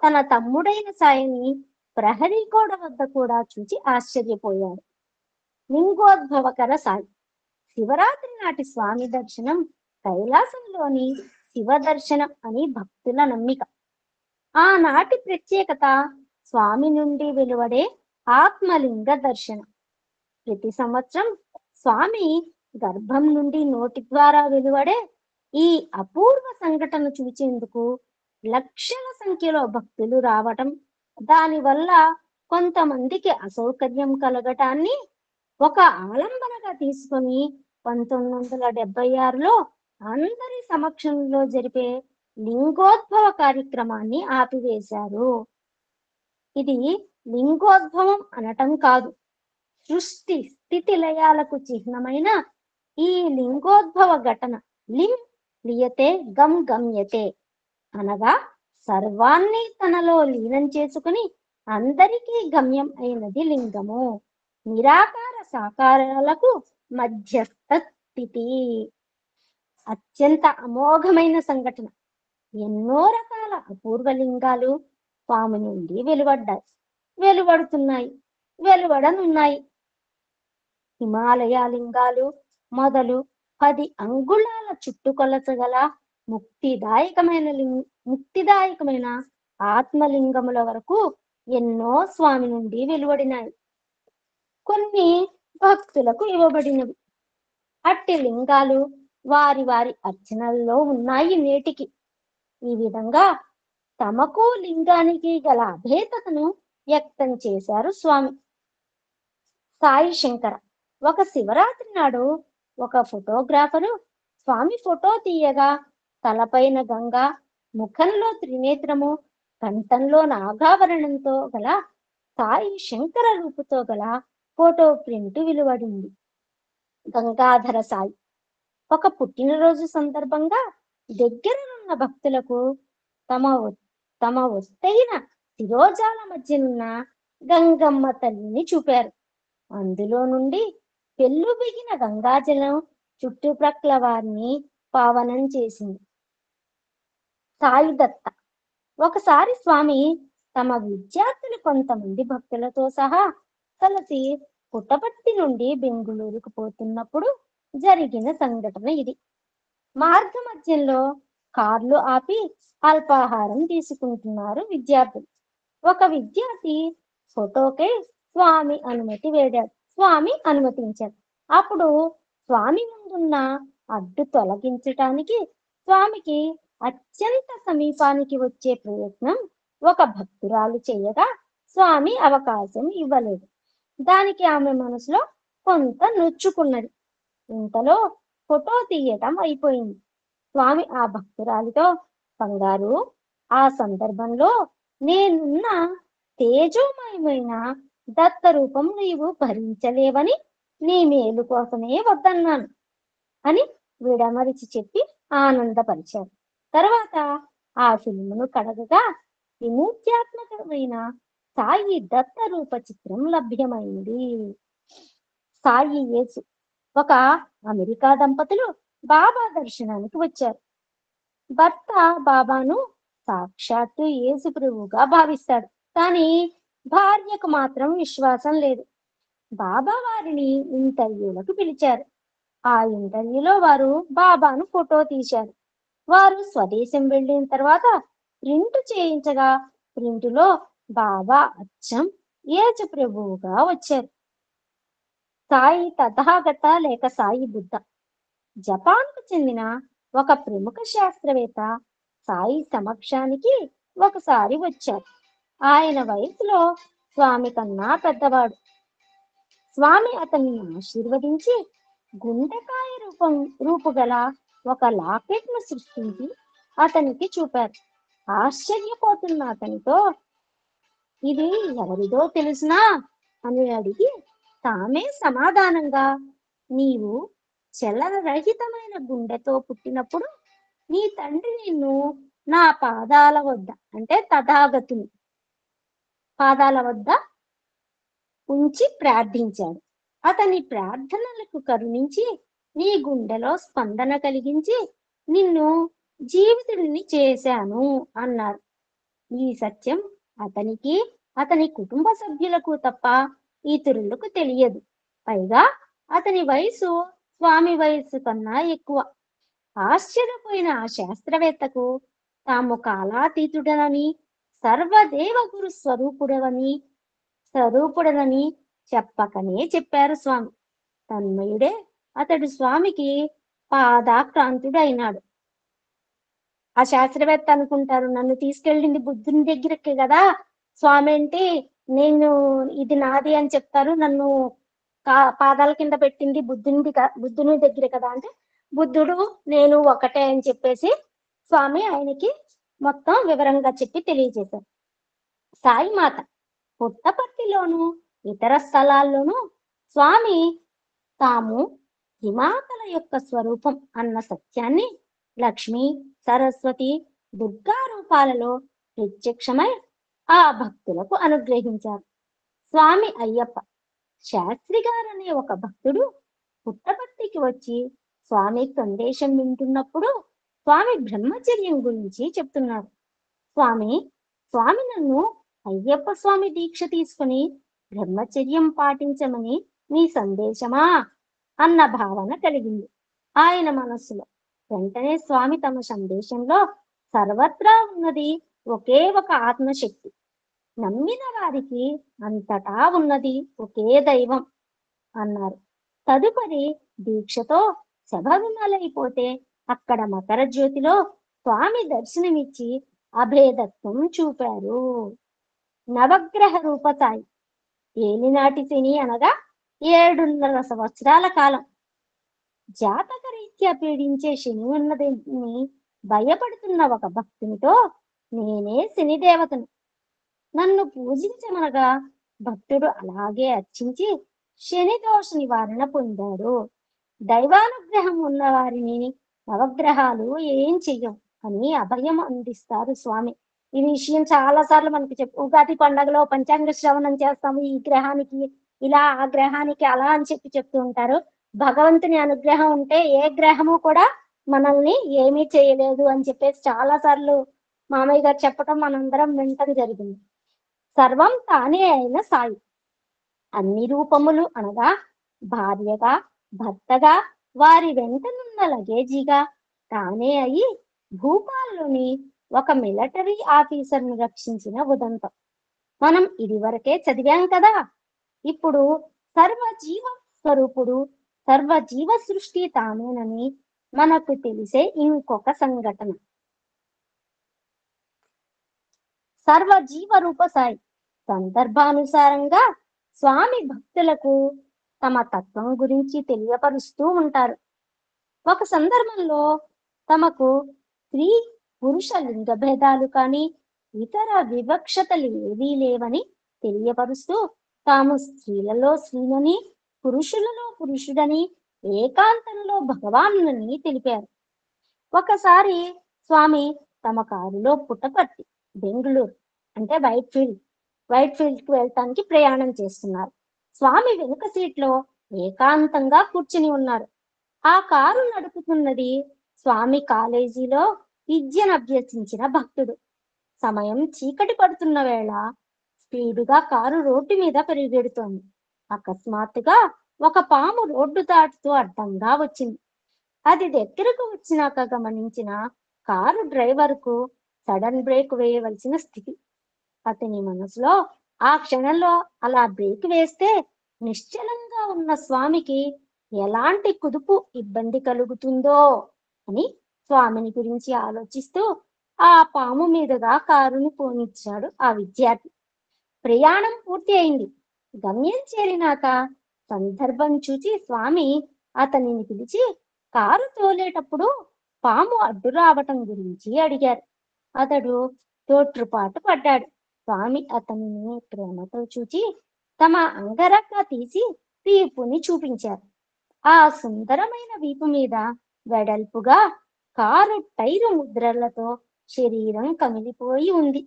తన తమ్ముడైన సాయిని ప్రహరీ గోడ వద్ద కూడా చూచి ఆశ్చర్యపోయాడు. లింగోద్భవకర సాయి. శివరాత్రి నాటి స్వామి దర్శనం కైలాసంలోని శివ దర్శనం అని భక్తుల నమ్మిక. ఆనాటి ప్రత్యేకత స్వామి నుండి వెలువడే ఆత్మలింగ దర్శనం. ప్రతి సంవత్సరం స్వామి గర్భం నుండి నోటి ద్వారా వెలువడే ఈ అపూర్వ సంఘటన చూచేందుకు లక్షల సంఖ్యలో భక్తులు రావటం, దానివల్ల కొంతమందికి అసౌకర్యం కలగటాన్ని ఒక ఆలంబనగా తీసుకొని 1976లో అందరి సమక్షంలో జరిపే లింగోద్భవ కార్యక్రమాన్ని ఆపివేశారు. ఇది లింగోద్భవం అనటం కాదు, సృష్టి స్థితి లయాలకు చిహ్నమైన ఈ లింగోద్భవ ఘటన లిం లియతే గం గమ్యతే అనగా సర్వాన్ని తనలో లీనం చేసుకుని అందరికీ గమ్యం అయినది లింగము. నిరాకార సాకారాలకు మధ్యస్థ స్థితి. అత్యంత అమోఘమైన సంఘటన. ఎన్నో రకాల అపూర్వ లింగాలు స్వామి నుండి వెలువడనున్నాయి. హిమాలయ లింగాలు మొదలు 10 అంగుళాల చుట్టుకొలచగల ముక్తిదాయకమైన ఆత్మలింగముల వరకు ఎన్నో స్వామి నుండి వెలువడినాయి. కొన్ని భక్తులకు ఇవ్వబడినవి. అట్టి లింగాలు వారి వారి అర్చనల్లో ఉన్నాయి నేటికి. ఈ విధంగా తమకు లింగానికి గల అభేదతను వ్యక్తం చేశారు స్వామి. సాయి శంకర. ఒక శివరాత్రి నాడు ఒక ఫోటోగ్రాఫరు స్వామి ఫోటో తీయగా తలపైన గంగ, ముఖంలో త్రినేత్రము, కంఠంలో నాగాభరణంతో గల సాయి శంకర రూపుతో గల ఫోటో ప్రింట్ వెలువడింది. గంగాధర సాయి. ఒక పుట్టినరోజు సందర్భంగా దగ్గరనున్న భక్తులకు తమ వస్తైన శిరోజాల మధ్యనున్న గంగమ్మ తల్లిని చూపారు. అందులో నుండి పెళ్ళుబిగిన గంగాజలం చుట్టుప్రక్కల వారిని పావనం చేసింది. సాయి దత్త. ఒకసారి స్వామి తమ విద్యార్థులు కొంతమంది భక్తులతో సహా కలిసి పుట్టపర్తి నుండి బెంగుళూరుకు పోతున్నప్పుడు జరిగిన సంఘటన ఇది. మార్గ మధ్యంలో కార్లు ఆపి అల్పాహారం తీసుకుంటున్నారు విద్యార్థులు. ఒక విద్యార్థి ఫోటోకే స్వామి అనుమతి వేడాడు. స్వామి అనుమతించారు. అప్పుడు స్వామి ముందున్న అడ్డు తొలగించటానికి స్వామికి అత్యంత సమీపానికి వచ్చే ప్రయత్నం ఒక భక్తురాలు చేయగా స్వామి అవకాశం ఇవ్వలేదు. దానికి ఆమె మనసులో కొంత నొచ్చుకున్నది. ఇంతలో ఫోటో తీయటం అయిపోయింది. స్వామి ఆ భక్తురాలితో, బంగారు, ఆ సందర్భంలో నేనున్న తేజోమయమైన దత్త రూపం నీవు భరించలేవని నీ మేలు కోసమే వద్దన్నాను అని విడమరిచి చెప్పి ఆనందపరిచారు. తర్వాత ఆ ఫిల్మును కడగగా విమూర్త్యాత్మకమైన సాయి దత్త రూప చిత్రం లభ్యమైంది. సాయి యేసు. ఒక అమెరికా దంపతులు బాబా దర్శనానికి వచ్చారు. భర్త బాబాను సాక్షాత్తు యేసు ప్రభువుగా భావిస్తాడు, కానీ భార్యకు మాత్రం విశ్వాసం లేదు. బాబా వారిని ఇంటర్వ్యూలకు పిలిచారు. ఆ ఇంటర్వ్యూలో వారు బాబాను ఫోటో తీశారు. వారు స్వదేశం వెళ్ళిన తర్వాత ప్రింట్ చేయించగా ప్రింటులో బాబా అచ్చం యేసు ప్రభువుగా వచ్చారు. సాయి తథాగత లేక సాయి బుద్ధ. జపాన్కు చెందిన ఒక ప్రముఖ శాస్త్రవేత్త సాయి సమక్షానికి ఒకసారి వచ్చారు. ఆయన వయసులో స్వామి కన్నా పెద్దవాడు. స్వామి అతన్ని ఆశీర్వదించి గుండెకాయ రూపుగల ఒక లాకెట్ ను సృష్టించి అతనికి చూపారు. ఆశ్చర్యపోతున్న అతనితో ఇది ఎవరిదో తెలుసునా అని అడిగి తామే సమాధానంగా, నీవు చలనరహితమైన గుండెతో పుట్టినప్పుడు నీ తండ్రి నిన్ను నా పాదాల వద్ద, అంటే తథాగతుని పాదాల వద్ద ఉంచి ప్రార్థించాడు. అతని ప్రార్థనలకు కరుణించి నీ గుండెలో స్పందన కలిగించి నిన్ను జీవితుడిని చేశాను అన్నారు. ఈ సత్యం అతనికి, అతని కుటుంబ సభ్యులకు తప్ప ఇతరులకు తెలియదు. పైగా అతని వయసు స్వామి వయస్సు కన్నా ఎక్కువ. ఆశ్చర్యపోయిన ఆ శాస్త్రవేత్తకు తాము కాలాతీతుడనని, సర్వదేవ గురు స్వరూపుడనని చెప్పకనే చెప్పారు స్వామి. తన్మయుడే అతడు స్వామికి పాదాక్రాంతుడైనాడు. ఆ శాస్త్రవేత్త అనుకుంటారు, నన్ను తీసుకెళ్ళింది బుద్ధుని దగ్గరికి కదా, స్వామి అంటే నేను ఇది నాది అని చెప్తారు, నన్ను పాదాల కింద పెట్టింది బుద్ధుని దగ్గర కదా అంటే, బుద్ధుడు నేను ఒకటే అని చెప్పేసి స్వామి ఆయనకి మొత్తం వివరంగా చెప్పి తెలియజేశారు. సాయి మాత. పుట్టపర్తిలోను ఇతర స్థలాల్లోనూ స్వామి తాము హిమాతల యొక్క స్వరూపం అన్న సత్యాన్ని లక్ష్మి, సరస్వతి, దుర్గా రూపాలలో ప్రత్యక్షమై ఆ భక్తులకు అనుగ్రహించారు. స్వామి అయ్యప్ప. శాస్త్రి గారనే ఒక భక్తుడు పుట్టపర్తికి వచ్చి స్వామి సందేశం వింటున్నప్పుడు స్వామి బ్రహ్మచర్యం గురించి చెప్తున్నారు. స్వామి నన్ను అయ్యప్ప స్వామి దీక్ష తీసుకుని బ్రహ్మచర్యం పాటించమని మీ సందేశమా అన్న భావన కలిగింది ఆయన మనస్సులో. వెంటనే స్వామి తమ సందేశంలో సర్వత్రా ఉన్నది ఒకే ఒక ఆత్మశక్తి, నమ్మిన వారికి అంతటా ఉన్నది ఒకే దైవం అన్నారు. తదుపరి దీక్షతో శబరిమలైపోతే అక్కడ మకర జ్యోతిలో స్వామి దర్శనమిచ్చి అభేదత్వం చూపారు. నవగ్రహ రూప సాయి. ఏలినాటి శని అనగా 7.5 సంవత్సరాల కాలం. జాతక రీత్యా పీడించే శని ఉన్నదని భయపడుతున్న ఒక భక్తునితో, నేనే శని దేవతను, నన్ను పూజించమనగా భక్తుడు అలాగే అర్చించి శని దోష నివారణ పొందాడు. దైవానుగ్రహం ఉన్న వారిని నవగ్రహాలు ఏం చెయ్యం అని అభయం అందిస్తారు స్వామి. ఈ విషయం చాలా సార్లు మనకి ఉగాది పండుగలో పంచాంగ శ్రవణం చేస్తాము, ఈ గ్రహానికి ఇలా, ఆ గ్రహానికి అలా అని చెప్తూ ఉంటారు. భగవంతుని అనుగ్రహం ఉంటే ఏ గ్రహము కూడా మనల్ని ఏమీ చేయలేదు అని చెప్పేసి చాలా సార్లు మామయ్య గారు చెప్పటం మనందరం వినటం జరిగింది. సర్వం తానే అయిన సాయి. అన్ని రూపములు అనగా భార్యగా, భర్తగా, వారి వెంటనున్న లగేజీగా తానే అయి భూపాల్లోని ఒక మిలిటరీ ఆఫీసర్ను రక్షించిన ఉదంతం మనం ఇదివరకే చదివాం కదా. ఇప్పుడు సర్వజీవ స్వరూపుడు, సర్వజీవ సృష్టి తానేనని మనకు తెలిసే ఇంకొక సంఘటన. సర్వజీవ రూప సాయి. సందర్భానుసారంగా స్వామి భక్తులకు తమ తత్వం గురించి తెలియపరుస్తూ ఉంటారు. ఒక సందర్భంలో తమకు స్త్రీ పురుష లింగ భేదాలు కానీ ఇతర వివక్షతలు ఏవీ లేవని తెలియపరుస్తూ తాము స్త్రీలలో స్త్రీలని, పురుషులలో పురుషుడని, ఏకాంతంలో భగవానుని తెలిపారు. ఒకసారి స్వామి తమ కారులో పుట్టపర్తి, బెంగళూరు అంటే వైట్ ఫీల్డ్ కి వెళ్ళటానికి ప్రయాణం చేస్తున్నారు. స్వామి వెనుక సీట్లో ఏకాంతంగా కూర్చుని ఉన్నారు. ఆ కారు నడుపుతున్నది స్వామి కాలేజీలో విద్యను అభ్యసించిన భక్తుడు. సమయం చీకటి పడుతున్న వేళ స్పీడుగా కారు రోడ్డు మీద పరిగెడుతోంది. అకస్మాత్తుగా ఒక పాము రోడ్డు దాటుతూ అడ్డంగా వచ్చింది. అది దగ్గరకు వచ్చినాక గమనించిన కారు డ్రైవర్ కు సడన్ బ్రేక్ వేయవలసిన స్థితి. అతని మనసులో ఆ క్షణంలో అలా బ్రేక్ వేస్తే నిశ్చలంగా ఉన్న స్వామికి ఎలాంటి కుదుపు ఇబ్బంది కలుగుతుందో అని స్వామిని గురించి ఆలోచిస్తూ ఆ పాము మీదుగా కారుని పోనిచ్చాడు ఆ విద్యార్థి. ప్రయాణం పూర్తి అయింది. గమ్యం చేరినాక సందర్భం చూచి స్వామి అతనిని పిలిచి కారు తోలేటప్పుడు పాము అడ్డు రావటం గురించి అడిగారు. అతడు తోట్రుపాటు పడ్డాడు. స్వామి అతనిని ప్రేమతో చూచి తమ అంగరక్క తీసి వీపుని చూపించారు. ఆ సుందరమైన వీపు మీద వెడల్పుగా కారు టైరు ముద్రలతో శరీరం కమిలిపోయి ఉంది.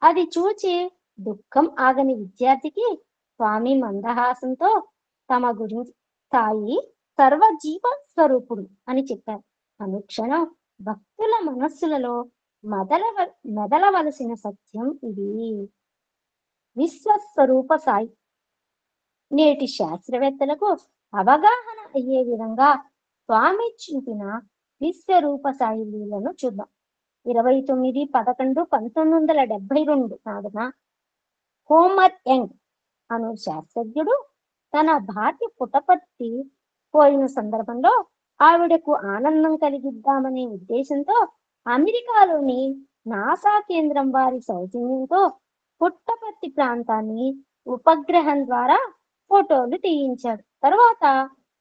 అది చూచి దుఃఖం ఆగని విద్యార్థికి స్వామి మందహాసంతో తమ గురించి సాయి సర్వజీవ స్వరూపుడు అని చెప్పారు. అనుక్షణం భక్తుల మనస్సులలో మెదలవలసిన సత్యం ఇది. విశ్వస్వరూప సాయి నేటి శాస్త్రవేత్తలకు అవగాహన అయ్యే విధంగా స్వామి చూపిన విశ్వరూప సాయి లీలను చూద్దాం. 29/11/1972 నాడున హోమర్ యంగ్ అను శాస్త్రజ్ఞుడు తన భార్య పుటపర్తి పోయిన సందర్భంలో ఆవిడకు ఆనందం కలిగిద్దామనే ఉద్దేశంతో అమెరికాలోని నాసా కేంద్రం వారి సౌజన్యంతో పుట్టపర్తి ప్రాంతాన్ని ఉపగ్రహం ద్వారా ఫోటోలు తీయించాడు. తర్వాత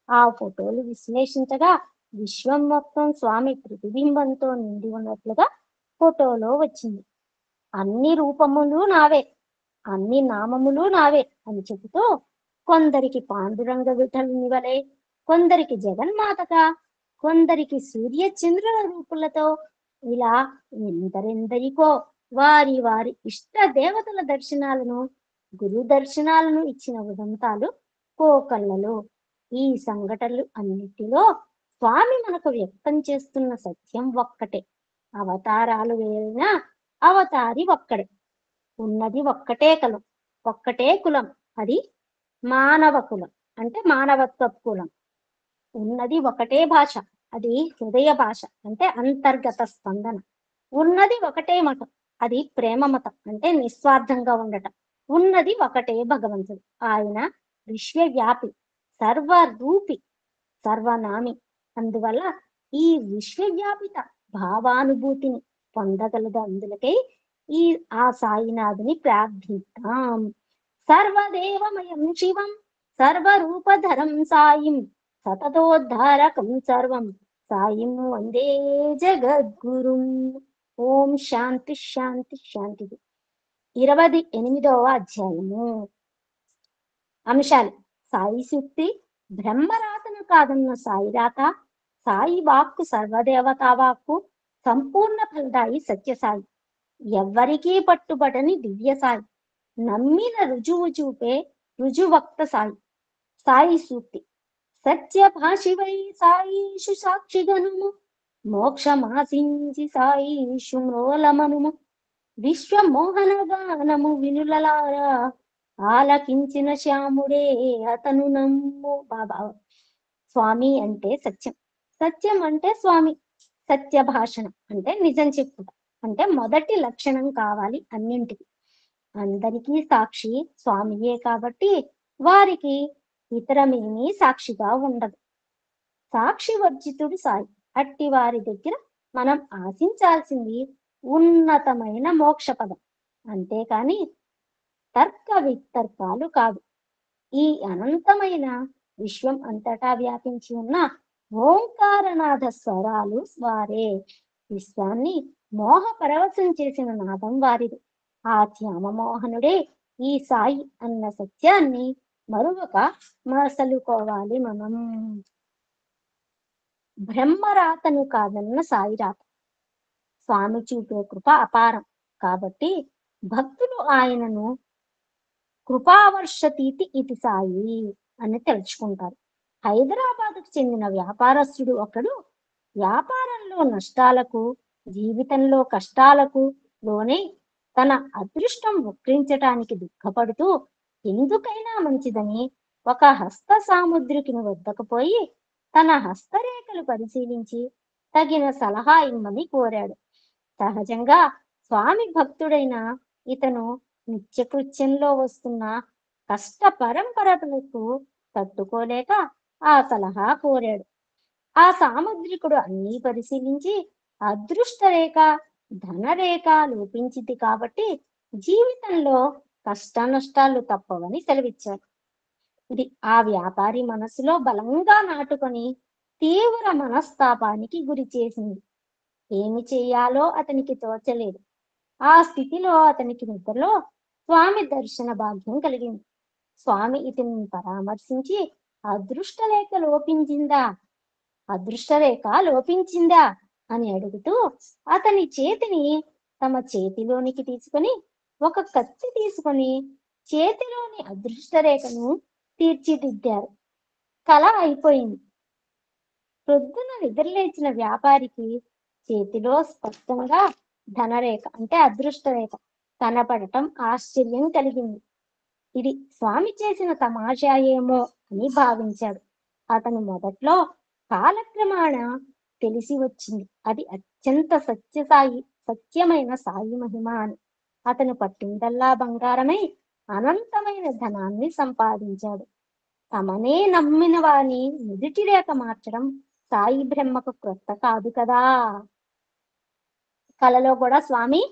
ఆ ఫోటోలు విశ్లేషించగా విశ్వం మొత్తం స్వామి ప్రతిబింబంతో నిండి ఉన్నట్లుగా ఫోటోలో వచ్చింది. అన్ని రూపములు నావే, అన్ని నామములు నావే అని చెబుతూ కొందరికి పాండురంగ విఠలుని వలె, కొందరికి జగన్మాతగా, కొందరికి సూర్య చంద్రుల రూపులతో ఇలా ఎందరెందరికో వారి వారి ఇష్ట దేవతల దర్శనాలను, గురు దర్శనాలను ఇచ్చిన ఉదంతాలు కోకళ్ళలు. ఈ సంఘటనలు అన్నిటిలో స్వామి మనకు వ్యక్తం చేస్తున్న సత్యం ఒక్కటే. అవతారాలు వేరైనా అవతారి ఒక్కడే. ఉన్నది ఒక్కటే ఒక్కటే కులం, అది మానవ కులం అంటే మానవత్వ కులం. ఉన్నది ఒకటే భాష, అది హృదయ భాష అంటే అంతర్గత స్పందన. ఉన్నది ఒకటే మతం, అది ప్రేమ మతం అంటే నిస్వార్థంగా ఉండటం. ఉన్నది ఒకటే భగవంతుడు, ఆయన విశ్వవ్యాపి, సర్వరూపి, సర్వనామి. అందువల్ల ఈ విశ్వవ్యాపిత భావానుభూతిని పొందగలదు. అందులకై ఆ సాయినాథుని ప్రార్థిద్దాం. సర్వదేవమయం శివం సర్వరూపధరం సాయిం సతతోద్ధారకం సర్వం సాయిం వందే జగద్గురుం. ఓం శాంతి శాంతి శాంతి. 28వ అధ్యాయము. అంశాలు: సాయి సూక్తి, బ్రహ్మరాతను కాదన్న సాయి రాత, సాయి వాక్కు సర్వదేవతా వాక్కు, సంపూర్ణ ఫలదాయి సత్యసాయి, ఎవ్వరికీ పట్టుబడని దివ్య సాయి, నమ్మిన రుజువు చూపే రుజువక్త సాయి. సాయి సూక్తి: సత్య భాషివై సాయిషు సాక్షిగనుము, మోక్షమాసించి సాయిషు మ్రోలమనుము, విశ్వమోహన గానము వినులలారా, ఆలకించిన శ్యాముడే అతను నమ్ము. బాబా స్వామి అంటే సత్యం, సత్యం అంటే స్వామి, సత్య భాషణం అంటే నిజం చెప్పుట అంటే మొదటి లక్షణం కావాలి అన్నింటికి. అందరికీ సాక్షి స్వామియే కాబట్టి వారికి ఇతరమేమీ సాక్షిగా ఉండదు. సాక్షి వర్జితుడు సాయి. అట్టి వారి దగ్గర మనం ఆశించాల్సింది ఉన్నతమైన మోక్ష పదం, అంతేకాని తర్క వితర్కాలు కాదు. ఈ అనంతమైన విశ్వం అంతటా వ్యాపించి ఉన్న ఓంకారనాథ స్వరాలు వారే. విశ్వాన్ని మోహ పరవశం చేసిన నాదం వారిది. ఆ శ్యామమోహనుడే ఈ సాయి అన్న సత్యాన్ని మరొక మసలుకోవాలి మనం. బ్రహ్మరాతను కాదన్న సాయి రాత. స్వామి చూపే కృప అపారం కాబట్టి భక్తులు ఆయనను కృపావర్షతీతి ఇతి సాయి అని తెలుసుకుంటారు. హైదరాబాద్కు చెందిన వ్యాపారస్తుడు ఒకడు వ్యాపారంలో నష్టాలకు, జీవితంలో కష్టాలకు లోనే తన అదృష్టం వక్రించటానికి దుఃఖపడుతూ ఎందుకైనా మంచిదని ఒక హస్త సాముద్రికిని వద్దకు పోయి తన హస్తరేఖలు పరిశీలించి తగిన సలహా ఇమ్మని కోరాడు. సహజంగా స్వామి భక్తుడైన ఇతను నిత్యకృత్యంలో వస్తున్న కష్ట పరంపరలకు తట్టుకోలేక ఆ సలహా కోరాడు. ఆ సాముద్రికుడు అన్నీ పరిశీలించి అదృష్ట రేఖ, ధనరేఖ లోపించింది కాబట్టి జీవితంలో కష్ట నష్టాలు తప్పవని సెలవిచ్చాడు. ఇది ఆ వ్యాపారి మనసులో బలంగా నాటుకొని తీవ్ర మనస్తాపానికి గురి చేసింది. ఏమి చేయాలో అతనికి తోచలేదు. ఆ స్థితిలో అతనికి నిద్రలో స్వామి దర్శన భాగ్యం కలిగింది. స్వామి ఇతన్ని పరామర్శించి అదృష్టరేఖ లోపించిందా అని అడుగుతూ అతని చేతిని తమ చేతిలోనికి తీసుకొని ఒక కత్తి తీసుకొని చేతిలోని అదృష్టరేఖను తీర్చిదిద్దారు. కళ అయిపోయింది. ప్రొద్దున నిద్రలేచిన వ్యాపారికి చేతిలో స్పష్టంగా ధనరేఖ అంటే అదృష్టరేఖ కనపడటం ఆశ్చర్యం కలిగింది. ఇది స్వామి చేసిన తమాషా ఏమో అని భావించాడు. అతను మొదట్లో కాలక్రమాన తెలిసి వచ్చింది అది అత్యంత సత్యమైన సాయి మహిమ అని. అతను పట్టిందల్లా బంగారమై అనంతమైన ధనాన్ని సంపాదించాడు. తమనే నమ్మిన వాని నుదిటి రేఖ మార్చడం సాయి బ్రహ్మకు క్రొత్త కాదు కదా. కలలో కూడా స్వామి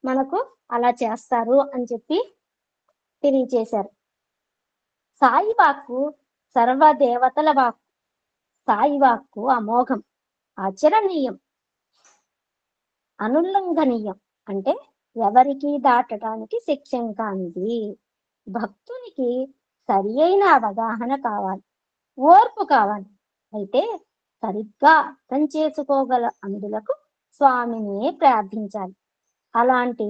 మనకు అలా చేస్తారు అని చెప్పి తెలియచేశారు. సాయి వాక్కు సర్వదేవతల వాక్కు. సాయి వాక్కు అమోఘం, ఆచరణీయం, అనుల్లంఘనీయం అంటే ఎవరికి దాటడానికి శక్యం కానిది. భక్తునికి సరి అయిన అవగాహన కావాలి, ఓర్పు కావాలి. అయితే సరిగ్గా అర్థం చేసుకోగల అందులకు స్వామినే ప్రార్థించాలి. అలాంటి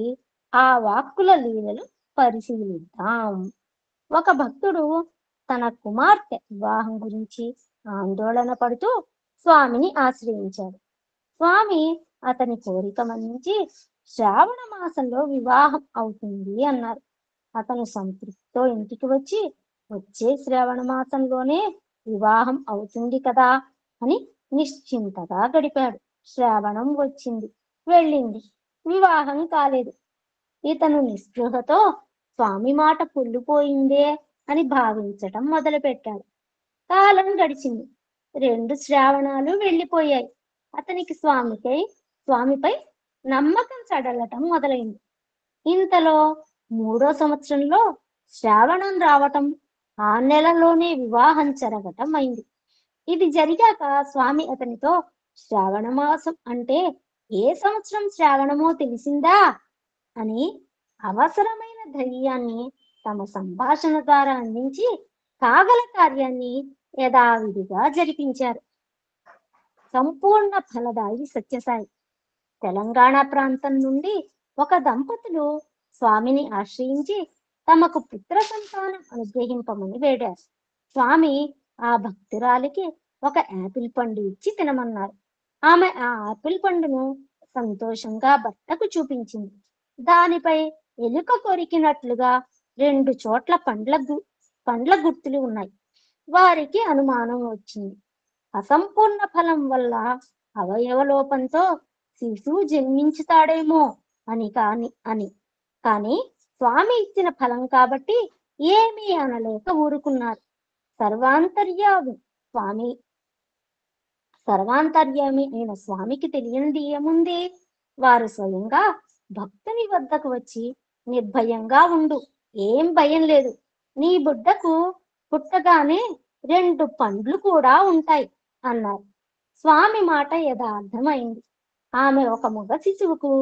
ఆ వాక్కుల లీలలు పరిశీలిద్దాం. ఒక భక్తుడు తన కుమార్తె వివాహం గురించి ఆందోళన పడుతూ స్వామిని ఆశ్రయించాడు. స్వామి అతని కోరిక మన్నించి శ్రావణ మాసంలో వివాహం అవుతుంది అన్నారు. అతను సంతృప్తితో ఇంటికి వచ్చి వచ్చే శ్రావణ మాసంలోనే వివాహం అవుతుంది కదా అని నిశ్చింతగా గడిపాడు. శ్రావణం వచ్చింది, వెళ్ళింది, వివాహం కాలేదు. ఇతను నిస్పృహతో స్వామి మాట పొల్లిపోయిందే అని భావించటం మొదలుపెట్టాడు. కాలం గడిచింది. 2 శ్రావణాలు వెళ్ళిపోయాయి. అతనికి స్వామిపై నమ్మకం సడలటం మొదలైంది. ఇంతలో 3వ సంవత్సరంలో శ్రావణం రావటం, ఆ నెలలోనే వివాహం జరగటం అయింది. ఇది జరిగాక స్వామి అతనితో శ్రావణ మాసం అంటే ఏ సంవత్సరం శ్రావణమో తెలిసిందా అని అవసరమైన ధైర్యాన్ని తమ సంభాషణ ద్వారా అందించి కాగల కార్యాన్ని యథావిధిగా జరిపించారు. సంపూర్ణ ఫలదాయి సత్యసాయి. తెలంగాణ ప్రాంతం నుండి ఒక దంపతులు స్వామిని ఆశ్రయించి తమకు పుత్ర సంతానం అనుగ్రహింపమని వేడారు. స్వామి ఆ భక్తురాలికి ఒక యాపిల్ పండు ఇచ్చి తినమన్నారు. ఆమె ఆ ఆపిల్ పండును సంతోషంగా భర్తకు చూపించింది. దానిపై ఎలుక కొరికినట్లుగా 2 చోట్ల పండ్ల గుర్తులు ఉన్నాయి. వారికి అనుమానం వచ్చింది. అసంపూర్ణ ఫలం వల్ల అవయవ లోపంతో శిశువు జన్మించుతాడేమో అని కానీ స్వామి ఇచ్చిన ఫలం కాబట్టి ఏమీ అనలేక ఊరుకున్నారు. సర్వాంతర్యామి అయిన స్వామికి తెలియనిది ఏముంది? వారు స్వయంగా భక్తుని వద్దకు వచ్చి నిర్భయంగా ఉండు, ఏం భయం లేదు, నీ బిడ్డకు పుట్టగానే 2 పండ్లు కూడా ఉంటాయి అన్నారు. స్వామి మాట యథార్థమైంది. ఆమె ఒక మగ శిశువుకు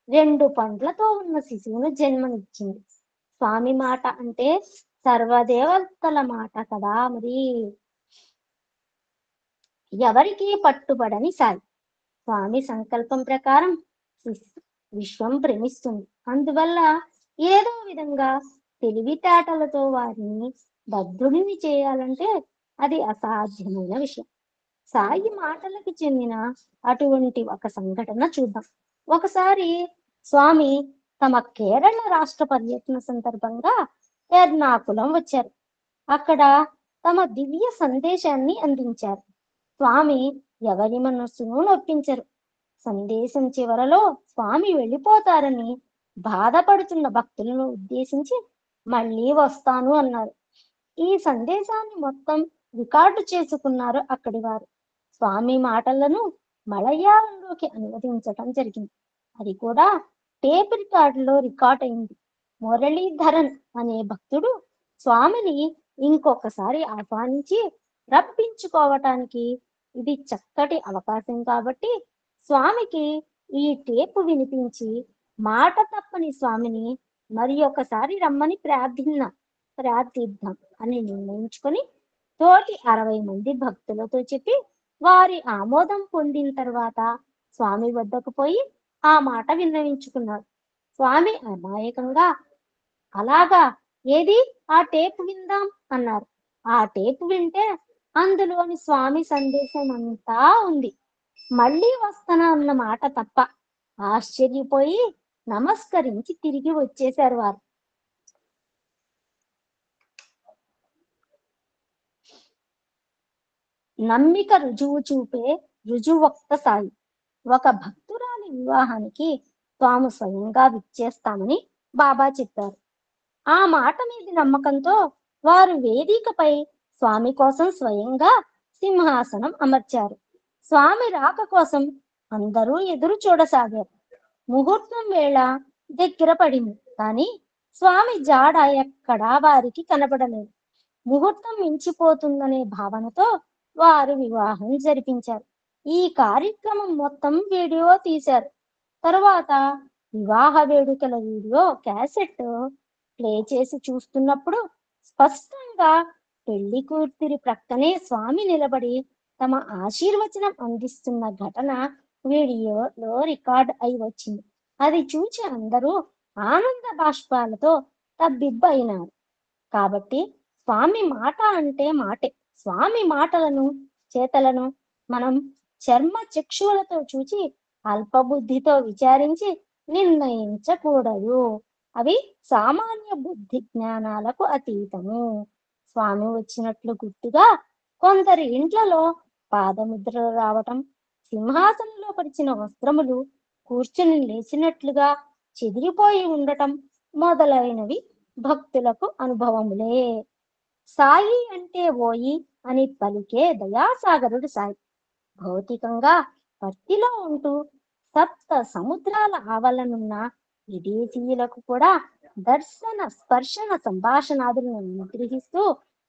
2 పండ్లతో ఉన్న శిశువును జన్మనిచ్చింది. స్వామి మాట అంటే సర్వదేవతల మాట కదా మరి. ఎవరికి పట్టుబడని సాయి. స్వామి సంకల్పం ప్రకారం విశ్వం భ్రమిస్తుంది. అందువల్ల ఏదో విధంగా తెలివితేటలతో వారిని బద్ధుడిని చేయాలంటే అది అసాధ్యమైన విషయం. సాయి మాటలకు చెందిన అటువంటి ఒక సంఘటన చూద్దాం. ఒకసారి స్వామి తమ కేరళ రాష్ట్ర పర్యటన సందర్భంగా ఎర్నాకుళం వచ్చారు. అక్కడ తమ దివ్య సందేశాన్ని అందించారు. స్వామి ఎవరి మనస్సును నొప్పించరు. సందేశం చివరలో స్వామి వెళ్ళిపోతారని బాధపడుతున్న భక్తులను ఉద్దేశించి మళ్ళీ వస్తాను అన్నారు. ఈ సందేశాన్ని మొత్తం రికార్డు చేసుకున్నారు అక్కడి వారు. స్వామి మాటలను మలయాళంలోకి అనువదించటం జరిగింది. అది కూడా టేప్ రికార్డులో రికార్డ్ అయింది. మురళీధరన్ అనే భక్తుడు స్వామిని ఇంకొకసారి ఆహ్వానించి రప్పించుకోవటానికి ఇది చక్కటి అవకాశం కాబట్టి స్వామికి ఈ టేపు వినిపించి మాట తప్పని స్వామిని మరి ఒకసారి రమ్మని ప్రార్థిద్దాం అని నిర్ణయించుకొని తోటి 60 మంది భక్తులతో చెప్పి వారి ఆమోదం పొందిన తర్వాత స్వామి వద్దకు పోయి ఆ మాట విన్నవించుకున్నాడు. స్వామి అమాయకంగా అలాగా, ఏది ఆ టేపు విందాం అన్నారు. ఆ టేపు వింటే అందులోని స్వామి సందేశం అంతా ఉంది. మళ్ళీ వస్తానా అన్న మాట తప్ప. ఆశ్చర్యపోయి నమస్కరించి తిరిగి వచ్చేశారు వారు. నమ్మిక రుజువు చూపే రుజువక్త సాయి. ఒక భక్తురాలి వివాహానికి తాము స్వయంగా విచ్చేస్తామని బాబా చెప్పారు. ఆ మాట మీద నమ్మకంతో వారు వేదికపై స్వామి కోసం స్వయంగా సింహాసనం అమర్చారు. స్వామి రాక కోసం అందరూ ఎదురు చూడసాగారు. ముహూర్తం వేళ దగ్గర పడింది, కానీ స్వామి జాడ ఎక్కడా వారికి కనబడలేదు. ముహూర్తం మించిపోతుందనే భావనతో వారు వివాహం జరిపించారు. ఈ కార్యక్రమం మొత్తం వీడియో తీశారు. తరువాత వివాహ వేడుకల వీడియో క్యాసెట్ ప్లే చేసి చూస్తున్నప్పుడు స్పష్టంగా పెళ్లి కూతురి ప్రక్కనే స్వామి నిలబడి తమ ఆశీర్వచనం అందిస్తున్న ఘటన వీడియోలో రికార్డ్ అయి వచ్చింది. అది చూసి అందరూ ఆనంద బాష్పాలతో తబ్బిబ్బైనారు. కాబట్టి స్వామి మాట అంటే మాటే. స్వామి మాటలను చేతలను మనం చర్మ చక్షువులతో చూచి అల్పబుద్ధితో విచారించి నిర్ణయించకూడదు. అవి సామాన్య బుద్ధి జ్ఞానాలకు అతీతము. స్వామి వచ్చినట్లు గుర్తుగా కొందరి ఇంట్లలో పాదముద్రలు రావటం, సింహాసనంలో పరిచిన వస్త్రములు కూర్చుని లేచినట్లుగా చెదిరిపోయి ఉండటం మొదలైనవి భక్తులకు అనుభవములే. సాయి అంటే ఓయి అని పలికే దయాసాగరుడు సాయి. భౌతికంగా భక్తిలో ఉంటూ సప్త సముద్రాల ఆవలనున్న విదేశీయులకు కూడా దర్శన స్పర్శన సంభాషణాదులను నిగ్రహిస్తూ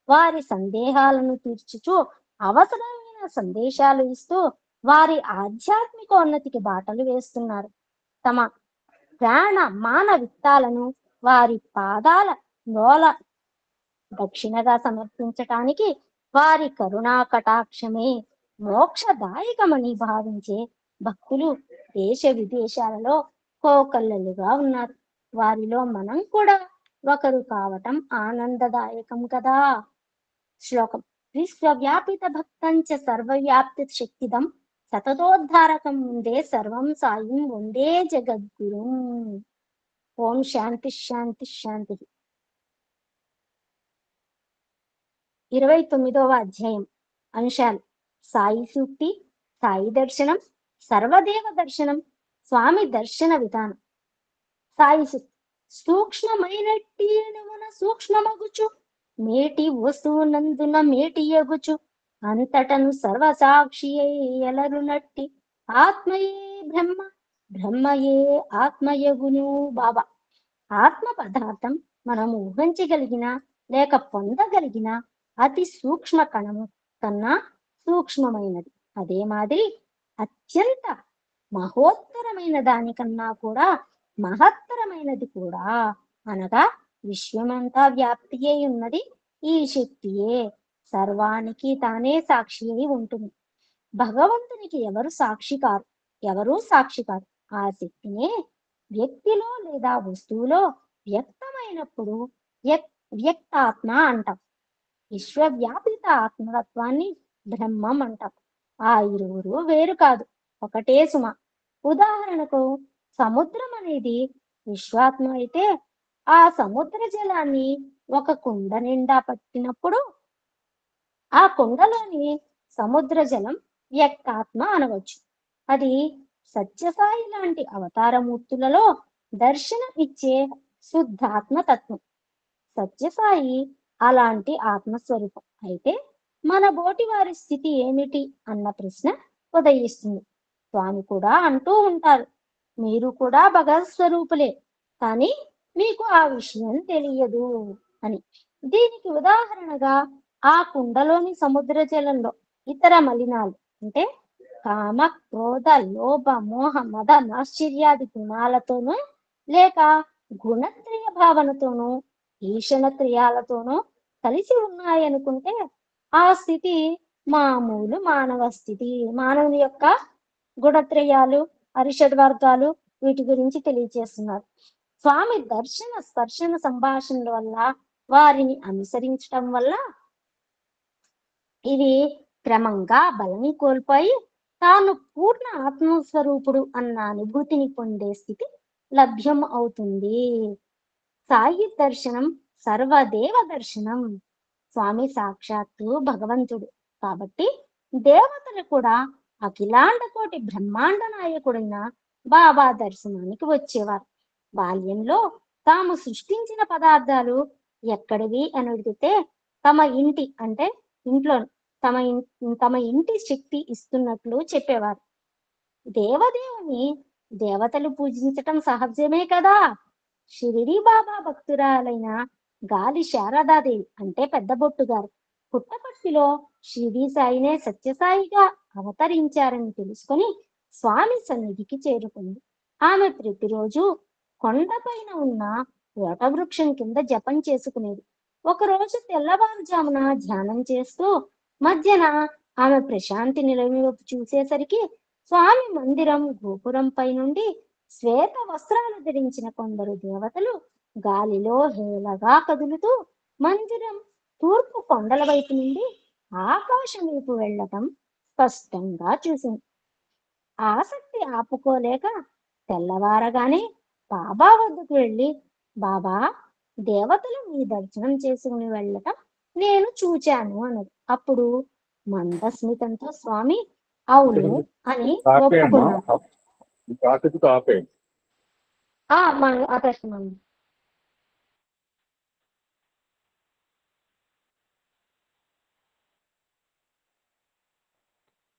వారి సందేహాలను తీర్చుచూ అవసరమైన సందేశాలు ఇస్తూ వారి ఆధ్యాత్మికోన్నతికి బాటలు వేస్తున్నారు. తమ ప్రాణ మాన విత్తాలను వారి పాదాల నోల దక్షిణగా సమర్పించటానికి వారి కరుణా కటాక్షమే మోక్షదాయకమని భావించే భక్తులు దేశ విదేశాలలో కోకల్లలుగా ఉన్నారు. వారిలో మనం కూడా ఒకరు కావటం ఆనందదాయకం కదా. శ్లోకం: విశ్వవ్యాపిత భక్తంచ సర్వవ్యాప్తి శక్తిదం సతతోద్ధారకం ముందే సర్వం సాయం వందే జగద్గురు. ఓం శాంతి శాంతి శాంతి. 29వ అధ్యాయం. అంశాలు: సాయి సూక్తి, సాయి దర్శనం, సర్వదేవ దర్శనం, స్వామి దర్శన విధానం. సాయి సూక్తి: సూక్ష్మమైనట్టి అణువున సూక్ష్మమగుచు మేటి వస్తువునందున మేటి ఎగుచు అంతటను సర్వసాక్షి ఎలరునట్టి ఆత్మయే బ్రహ్మ, బ్రహ్మయే ఆత్మయగును. బాబా: ఆత్మ పదార్థం మనం ఊహించగలిగిన లేక పొందగలిగిన అతి సూక్ష్మ కణము కన్నా సూక్ష్మమైనది. అదే మాదిరి అత్యంత మహోత్తరమైన దానికన్నా కూడా మహత్తరమైనది కూడా, అనగా విశ్వమంతా వ్యాప్తి అయి ఉన్నది ఈ శక్తియే. సర్వానికి తానే సాక్షి అయి ఉంటుంది. భగవంతునికి ఎవరు సాక్షి కారు. ఆ శక్తినే వ్యక్తిలో లేదా వస్తువులో వ్యక్తమైనప్పుడు వ్యక్తాత్మ అంటాం. విశ్వవ్యాపిత ఆత్మతత్వాన్ని బ్రహ్మం అంటాం. ఆ ఇరువురు వేరు కాదు, ఒకటే సుమ. ఉదాహరణకు సముద్రం అనేది విశ్వాత్మ అయితే ఆ సముద్ర జలాన్ని ఒక కుండ నిండా పట్టినప్పుడు ఆ కుండలోని సముద్ర జలం వ్యక్తాత్మ అనవచ్చు. అది సత్యసాయి లాంటి అవతారమూర్తులలో దర్శనం ఇచ్చే శుద్ధాత్మ తత్వం. సత్యసాయి అలాంటి ఆత్మస్వరూపం అయితే మన బోటి వారి స్థితి ఏమిటి అన్న ప్రశ్న ఉదయిస్తుంది. స్వామి కూడా అంటూ ఉంటారు, మీరు కూడా భగవత్ స్వరూపులే, కానీ మీకు ఆ విషయం తెలియదు అని. దీనికి ఉదాహరణగా ఆ కుండలోని సముద్ర జలంలో ఇతర మలినాలు అంటే కామ, క్రోధ, లోభ, మోహ, మద, ఆశ్చర్యాది గుణాలతోనూ లేక గుణత్రయ భావనతోనూ ఈషణత్రయాలతోనూ కలిసి ఉన్నాయనుకుంటే ఆ స్థితి మామూలు మానవ స్థితి. మానవుని యొక్క గుణత్రయాలు, అరిషడ్ వర్గాలు వీటి గురించి తెలియజేస్తున్నారు. స్వామి దర్శన స్పర్శన సంభాషణల వల్ల వారిని అనుసరించటం వల్ల ఇది క్రమంగా బలని కోల్పోయి తాను పూర్ణ ఆత్మస్వరూపుడు అన్న అనుభూతిని పొందే స్థితి లభ్యం అవుతుంది. సాయి దర్శనం సర్వదేవ దర్శనం. స్వామి సాక్షాత్తు భగవంతుడు కాబట్టి దేవతలు కూడా అఖిలాండ కోటి బ్రహ్మాండ నాయకుడైన బాబా దర్శనానికి వచ్చేవారు. బాల్యంలో తాము సృష్టించిన పదార్థాలు ఎక్కడివి అని అడిగితే తమ ఇంటి అంటే ఇంట్లో తమ ఇంటి శక్తి ఇస్తున్నట్లు చెప్పేవారు. దేవదేవుని దేవతలు పూజించటం సహజమే కదా. షిరిడి బాబా భక్తురాలైన గాలి శారదాదేవి అంటే పెద్ద బొట్టు గారు పుట్టపర్తిలో షిరిడి సాయినే సత్యసాయిగా అవతరించారని తెలుసుకొని స్వామి సన్నిధికి చేరుకుంది. ఆమె ప్రతిరోజు కొండపైన ఉన్న వటవృక్షం కింద జపం చేసుకునేది. ఒకరోజు తెల్లవారుజామున ధ్యానం చేస్తూ మధ్యన ఆమె ప్రశాంతి నిలయంలోకి చూసేసరికి స్వామి మందిరం గోపురంపై నుండి శ్వేత వస్త్రాలు ధరించిన కొందరు దేవతలు గాలిలో హేళగా కదులుతూ మందిరం తూర్పు కొండల వైపు నుండి ఆకాశం వైపు వెళ్ళటం స్పష్టంగా చూసింది. ఆసక్తి ఆపుకోలేక తెల్లవారగానే బాబా వద్దకు వెళ్ళి, బాబా, దేవతలు మీ దర్శనం చేసుకుని వెళ్ళటం నేను చూచాను అన్నది. అప్పుడు మందస్మితంతో స్వామి అవును అని ఒప్పుకున్నారు. ఆపేస్తున్నాను.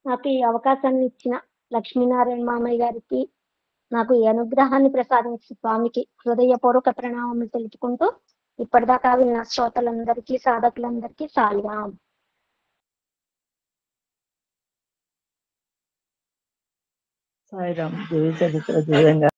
నాకు ఈ అవకాశాన్ని ఇచ్చిన లక్ష్మీనారాయణ మామయ్య గారికి, నాకు ఈ అనుగ్రహాన్ని ప్రసాదించిన స్వామికి హృదయపూర్వక ప్రణామములు తెలుపుకుంటూ ఇప్పటిదాకా విన్న శ్రోతలందరికీ, సాధకులందరికీ సాయిరాం. సాయిరాం. జీవిత చరిత్ర